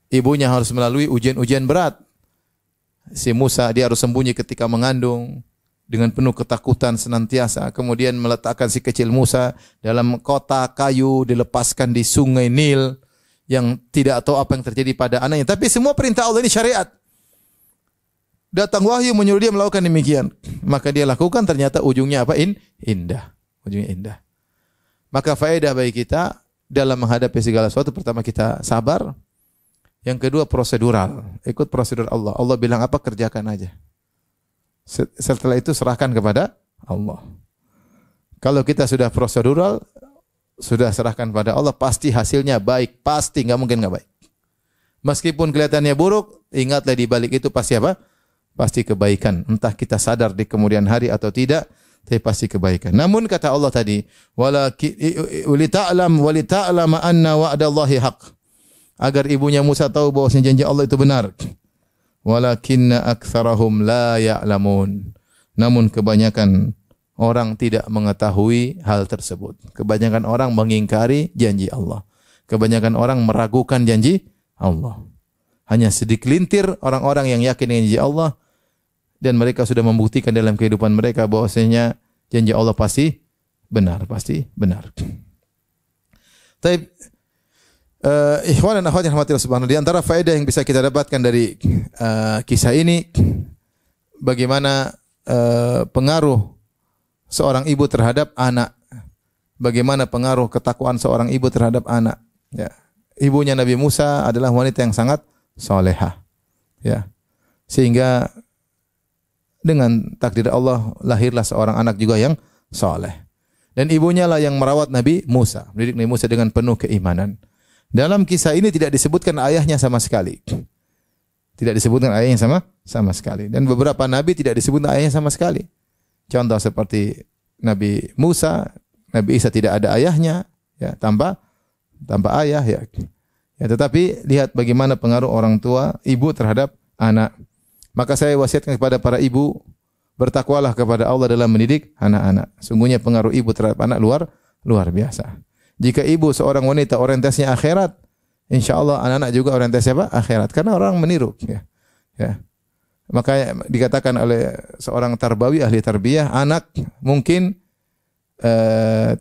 ibunya harus melalui ujian-ujian berat. Si Musa dia harus sembunyi ketika mengandung dengan penuh ketakutan senantiasa. Kemudian meletakkan si kecil Musa dalam kotak kayu, dilepaskan di sungai Nil yang tidak tahu apa yang terjadi pada anaknya. Tapi semua perintah Allah ini syariat. Datang wahyu menyuruh dia melakukan demikian. Maka dia lakukan, ternyata ujungnya apa? Indah. Ujungnya indah. Maka faedah bagi kita dalam menghadapi segala sesuatu, pertama kita sabar. Yang kedua prosedural. Ikut prosedur Allah. Allah bilang apa, kerjakan aja. Setelah itu serahkan kepada Allah. Kalau kita sudah prosedural, sudah serahkan pada Allah, pasti hasilnya baik. Pasti, nggak mungkin nggak baik. Meskipun kelihatannya buruk, ingatlah di balik itu pasti apa? Pasti kebaikan. Entah kita sadar di kemudian hari atau tidak, tapi pasti kebaikan. Namun kata Allah tadi, walita'lama anna wa'dallahi haq. Agar ibunya Musa tahu bahwasanya janji Allah itu benar. Walakinna aktsarahum la ya'lamun. Namun kebanyakan orang tidak mengetahui hal tersebut. Kebanyakan orang mengingkari janji Allah. Kebanyakan orang meragukan janji Allah. Hanya segelintir orang-orang yang yakin dengan janji Allah dan mereka sudah membuktikan dalam kehidupan mereka bahwasanya janji Allah pasti benar, pasti benar. Tapi ikhwan dan akhwat yang dirahmati Allah Subhanahu, di antara faedah yang bisa kita dapatkan dari kisah ini, bagaimana pengaruh seorang ibu terhadap anak. Bagaimana pengaruh ketakwaan seorang ibu terhadap anak. Ya. Ibunya Nabi Musa adalah wanita yang sangat salehah. Ya. Sehingga dengan takdir Allah lahirlah seorang anak juga yang saleh. Dan ibunya lah yang merawat Nabi Musa, mendidik Nabi Musa dengan penuh keimanan. Dalam kisah ini tidak disebutkan ayahnya sama sekali. Tidak disebutkan ayahnya sama sekali. Dan beberapa nabi tidak disebutkan ayahnya sama sekali. Contoh seperti Nabi Musa, Nabi Isa tidak ada ayahnya, ya, tanpa ayah, ya. Ya, tetapi lihat bagaimana pengaruh orang tua, ibu terhadap anak. Maka saya wasiatkan kepada para ibu, bertakwalah kepada Allah dalam mendidik anak-anak. Sungguhnya pengaruh ibu terhadap anak luar biasa. Jika ibu seorang wanita orientasinya akhirat, insya Allah anak-anak juga orientasinya apa? Akhirat. Karena orang meniru. Ya. Ya. Maka dikatakan oleh seorang tarbawi, ahli tarbiyah, anak mungkin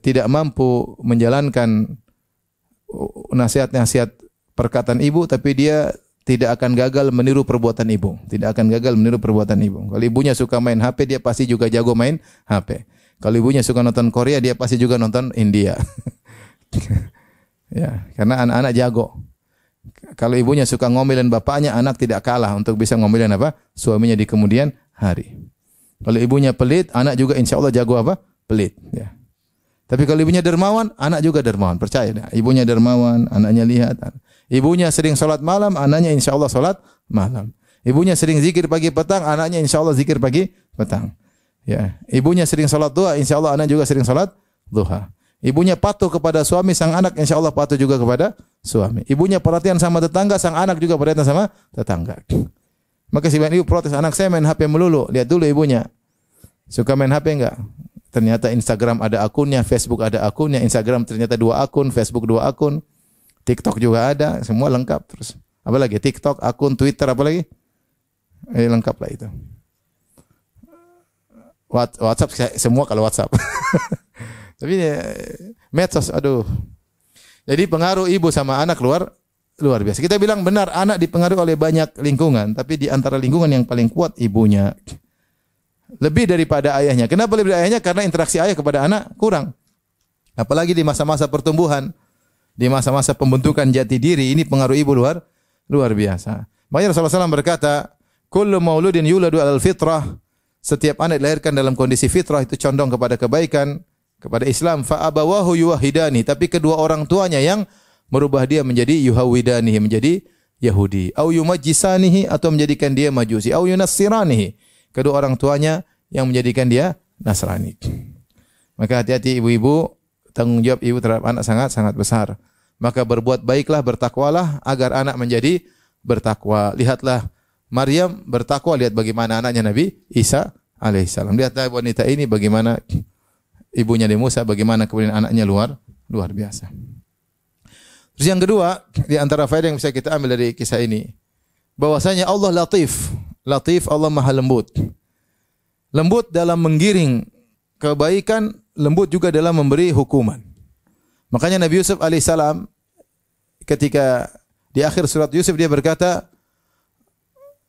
tidak mampu menjalankan nasihat-nasihat perkataan ibu, tapi dia tidak akan gagal meniru perbuatan ibu. Tidak akan gagal meniru perbuatan ibu. Kalau ibunya suka main HP, dia pasti juga jago main HP. Kalau ibunya suka nonton Korea, dia pasti juga nonton India. Ya, karena anak-anak jago. Kalau ibunya suka ngomelin bapaknya, anak tidak kalah untuk bisa ngomelin apa? Suaminya di kemudian hari. Kalau ibunya pelit, anak juga insya Allah jago apa? Pelit. Ya. Tapi kalau ibunya dermawan, anak juga dermawan. Percaya dah. Ibunya dermawan, anaknya lihat. Ibunya sering salat malam, anaknya insya Allah salat malam. Ibunya sering zikir pagi petang, anaknya insya Allah zikir pagi petang. Ya. Ibunya sering salat duha, insya Allah anak juga sering salat duha. Ibunya patuh kepada suami, sang anak insya Allah patuh juga kepada suami. Ibunya perhatian sama tetangga, sang anak juga perhatian sama tetangga. Maka si ibu protes, anak saya main HP melulu. Lihat dulu ibunya. Suka main HP enggak? Ternyata Instagram ada akunnya, Facebook ada akunnya, Instagram ternyata 2 akun, Facebook 2 akun, TikTok juga ada, semua lengkap terus. Apalagi TikTok, akun Twitter, apalagi? Lengkap lah itu. WhatsApp semua kalau WhatsApp. Tapi medsos, aduh. Jadi pengaruh ibu sama anak luar biasa. Kita bilang benar, anak dipengaruhi oleh banyak lingkungan, tapi di antara lingkungan yang paling kuat ibunya. Lebih daripada ayahnya. Kenapa lebih dari ayahnya? Karena interaksi ayah kepada anak kurang. Apalagi di masa-masa pertumbuhan, di masa-masa pembentukan jati diri, ini pengaruh ibu luar biasa. Makanya Rasulullah SAW berkata, "Kullu mauludin yuladu alal fitrah." Setiap anak dilahirkan dalam kondisi fitrah itu condong kepada kebaikan, kepada Islam. Fa abawahu yuwahidani, tapi kedua orang tuanya yang merubah dia menjadi yuhawidanihi, menjadi Yahudi, au yumajjisanihi, atau menjadikan dia Majusi, au yunassiranihi, kedua orang tuanya yang menjadikan dia Nasrani. Maka hati-hati ibu-ibu, tanggung jawab ibu terhadap anak sangat besar. Maka berbuat baiklah, bertakwalah agar anak menjadi bertakwa. Lihatlah Maryam bertakwa, lihat bagaimana anaknya Nabi Isa alaihissalam. Lihatlah wanita ini bagaimana ibunya Nabi Musa, bagaimana kemudian anaknya luar biasa. Terus yang kedua, di antara faedah yang bisa kita ambil dari kisah ini, bahwasanya Allah Latif. Latif, Allah Maha lembut. Lembut dalam menggiring kebaikan, lembut juga dalam memberi hukuman. Makanya Nabi Yusuf alaihissalam ketika di akhir surat Yusuf dia berkata,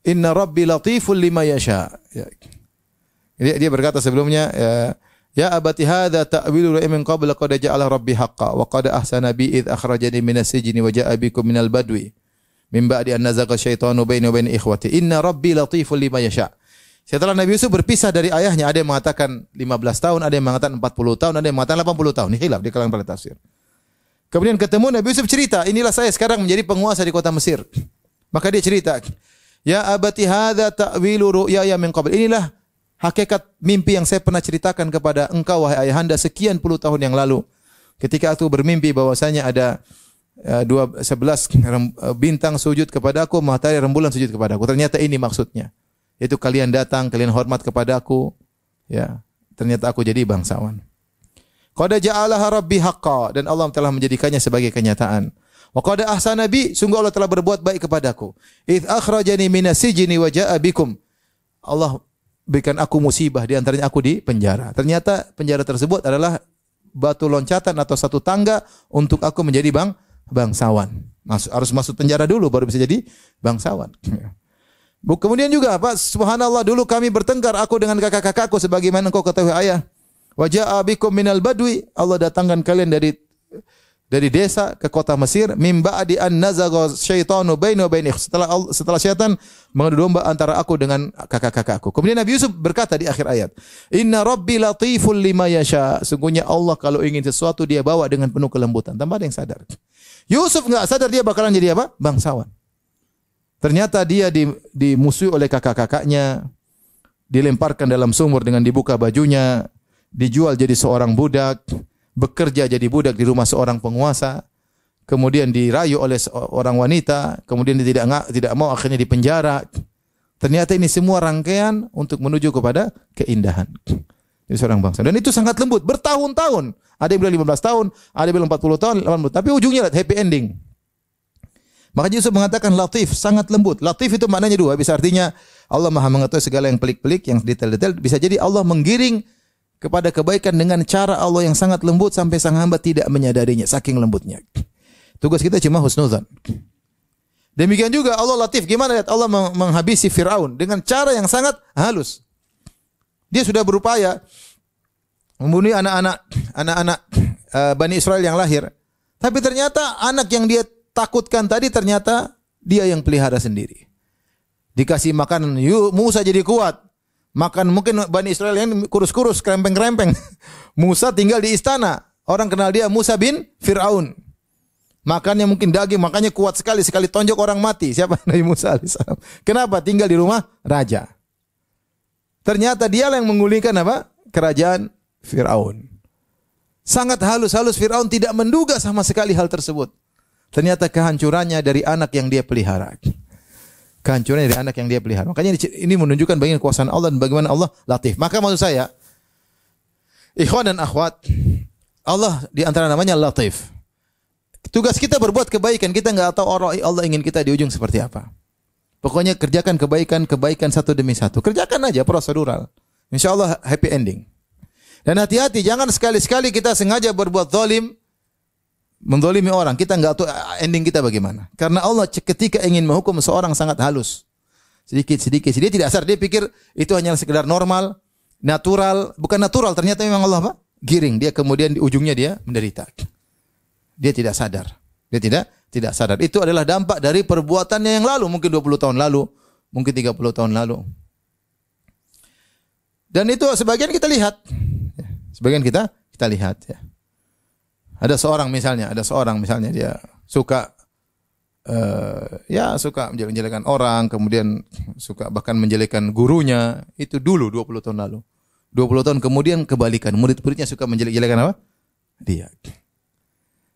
Inna Rabbi latiful lima yasha. Dia berkata sebelumnya, Ya abati hadza ta'wilu ru'ya min qabl qad ja'ala rabbi haqqan wa qad ahsana bi id akhrajani minas sijni wa ja'a bikum minal badwi min ba'di an nazaqa syaitanu baini wa bain ikhwati inna rabbi latiful lima yasha. Setelah Nabi Yusuf berpisah dari ayahnya, ada yang mengatakan 15 tahun, ada yang mengatakan 40 tahun, ada yang mengatakan 80 tahun. Ini khilaf di kalangan para tafsir. Kemudian ketemu Nabi Yusuf cerita, inilah saya sekarang menjadi penguasa di kota Mesir. Maka dia cerita, Ya abati hadza ta'wilu ru'ya min qabl. Inilah hakikat mimpi yang saya pernah ceritakan kepada engkau wahai ayahanda sekian puluh tahun yang lalu. Ketika aku bermimpi bahwasanya ada 11 bintang sujud kepada aku, matahari rembulan sujud kepada aku. Ternyata ini maksudnya. Itu kalian datang, kalian hormat kepada aku. Ya, ternyata aku jadi bangsawan. Qad ja'alaha rabbi haqqan, dan Allah telah menjadikannya sebagai kenyataan. Wa qad ahsana bi, sungguh Allah telah berbuat baik kepadaku. Id akhrajani minas sijni wa ja'a bikum. Allah berikan aku musibah, di antaranya aku di penjara. Ternyata penjara tersebut adalah batu loncatan atau satu tangga untuk aku menjadi bangsawan. Harus masuk penjara dulu baru bisa jadi bangsawan. Kemudian juga apa? Subhanallah, dulu kami bertengkar aku dengan kakak-kakakku sebagaimana engkau ketahui ayah. Wa ja'a bikum minal badwi, Allah datangkan kalian dari desa ke kota Mesir, mim ba'di an nazagha syaitanu baini wa baini, setelah syaitan mengadu domba antara aku dengan kakak-kakakku. Kemudian Nabi Yusuf berkata di akhir ayat, Inna Rabbi latiful lima yasha. Sungguhnya Allah kalau ingin sesuatu dia bawa dengan penuh kelembutan. Tanpa ada yang sadar. Yusuf enggak sadar dia bakalan jadi apa? Bangsawan. Ternyata dia dimusuhi oleh kakak-kakaknya, dilemparkan dalam sumur dengan dibuka bajunya, dijual jadi seorang budak, bekerja jadi budak di rumah seorang penguasa, kemudian dirayu oleh seorang wanita, kemudian dia tidak mau, akhirnya dipenjara. Ternyata ini semua rangkaian untuk menuju kepada keindahan. Ini seorang bangsa. Dan itu sangat lembut, bertahun-tahun. Ada yang bilang 15 tahun, ada yang bilang 40 tahun, 80, tapi ujungnya happy ending. Maka Yusuf mengatakan latif, sangat lembut. Latif itu maknanya dua, bisa artinya Allah Maha mengetahui segala yang pelik-pelik, yang detail-detail. Bisa jadi Allah menggiring kepada kebaikan dengan cara Allah yang sangat lembut sampai sang hamba tidak menyadarinya, saking lembutnya. Tugas kita cuma husnuzan. Demikian juga Allah latif. Gimana lihat Allah menghabisi Fir'aun dengan cara yang sangat halus. Dia sudah berupaya membunuh anak-anak Bani Israel yang lahir. Tapi ternyata anak yang dia takutkan tadi ternyata dia yang pelihara sendiri. Dikasih makanan, Musa jadi kuat. Makan mungkin Bani Israel yang kurus-kurus, krempeng-krempeng. Musa tinggal di istana. Orang kenal dia Musa bin Fir'aun. Makannya mungkin daging, makanya kuat sekali. Sekali tonjok orang mati. Siapa? Nabi Musa alaihissalam. Kenapa? Tinggal di rumah raja. Ternyata dia yang menggulingkan apa? Kerajaan Fir'aun. Sangat halus-halus Fir'aun tidak menduga sama sekali hal tersebut. Ternyata kehancurannya dari anak yang dia pelihara. Kehancurannya dari anak yang dia pelihara. Makanya ini menunjukkan bagaimana kekuasaan Allah dan bagaimana Allah latif. Maka maksud saya, ikhwan dan akhwat, Allah di antara namanya latif. Tugas kita berbuat kebaikan. Kita enggak tahu Allah ingin kita di ujung seperti apa. Pokoknya kerjakan kebaikan satu demi satu. Kerjakan aja prosedural. InsyaAllah happy ending. Dan hati-hati, jangan sekali-sekali kita sengaja berbuat zalim, menzalimi orang. Kita enggak tahu ending kita bagaimana. Karena Allah ketika ingin menghukum seorang sangat halus. Sedikit-sedikit. Dia tidak sadar. Dia pikir itu hanya sekedar normal, natural. Bukan natural. Ternyata memang Allah apa? Giring. Dia kemudian di ujungnya dia menderita. Dia tidak sadar. Dia tidak sadar. Itu adalah dampak dari perbuatannya yang lalu. Mungkin 20 tahun lalu. Mungkin 30 tahun lalu. Dan itu sebagian kita lihat. Sebagian kita lihat ya. Ada seorang misalnya dia suka suka menjelek-jelekan orang, kemudian suka bahkan menjelekkan gurunya, itu dulu 20 tahun lalu. 20 tahun kemudian kebalikan, murid-muridnya suka menjelek-jelekan apa? Dia.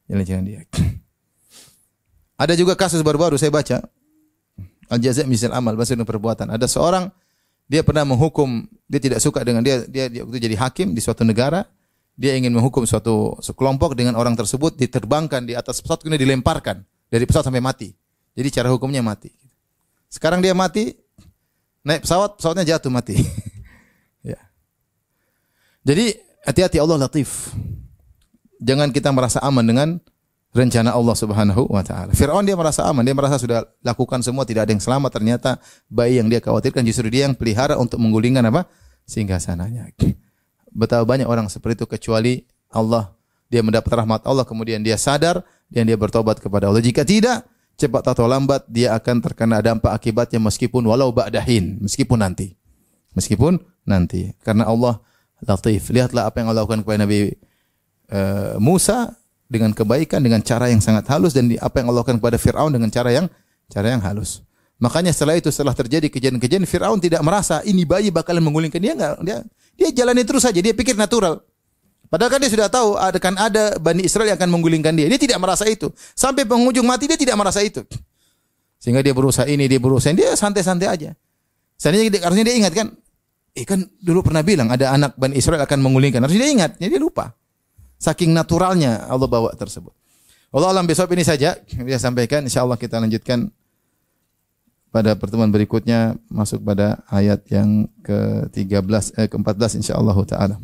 Jelek-jelekan dia. Ada juga kasus baru-baru saya baca. Al-jaza' misal amal, bahasa perbuatan. Ada seorang dia pernah menghukum, dia tidak suka dengan dia waktu jadi hakim di suatu negara, dia ingin menghukum suatu sekelompok dengan orang tersebut diterbangkan di atas pesawat kemudian dilemparkan dari pesawat sampai mati. Jadi cara hukumnya mati. Sekarang dia mati, naik pesawat, pesawatnya jatuh mati. Ya. Jadi hati-hati, Allah latif. Jangan kita merasa aman dengan rencana Allah Subhanahu wa taala. Firaun dia merasa aman, dia merasa sudah lakukan semua, tidak ada yang selamat. Ternyata bayi yang dia khawatirkan justru dia yang pelihara untuk menggulingkan apa? Singgasananya. Betapa banyak orang seperti itu, kecuali Allah, dia mendapat rahmat Allah kemudian dia sadar dan dia bertobat kepada Allah. Jika tidak, cepat atau lambat dia akan terkena dampak akibatnya meskipun walau ba'dahin, meskipun nanti. Karena Allah latif. Lihatlah apa yang Allah lakukan kepada Nabi Musa dengan kebaikan, dengan cara yang sangat halus, dan apa yang Allah lakukan kepada Fir'aun dengan cara yang halus. Makanya setelah terjadi kejadian-kejadian, Fir'aun tidak merasa ini bayi bakalan menggulingkan dia jalani terus saja, dia pikir natural. Padahal kan dia sudah tahu ada Bani Israel yang akan menggulingkan dia. Dia tidak merasa itu. Sampai penghujung mati dia tidak merasa itu. Sehingga dia berusaha ini, dia santai-santai aja. Seandainya harusnya dia ingat kan, kan dulu pernah bilang ada anak Bani Israel akan menggulingkan. Harusnya dia ingat, jadi dia lupa. Saking naturalnya Allah bawa tersebut. Allah alam, besok ini saja saya sampaikan. InsyaAllah kita lanjutkan pada pertemuan berikutnya, masuk pada ayat yang ke-14 insyaAllah ta'ala.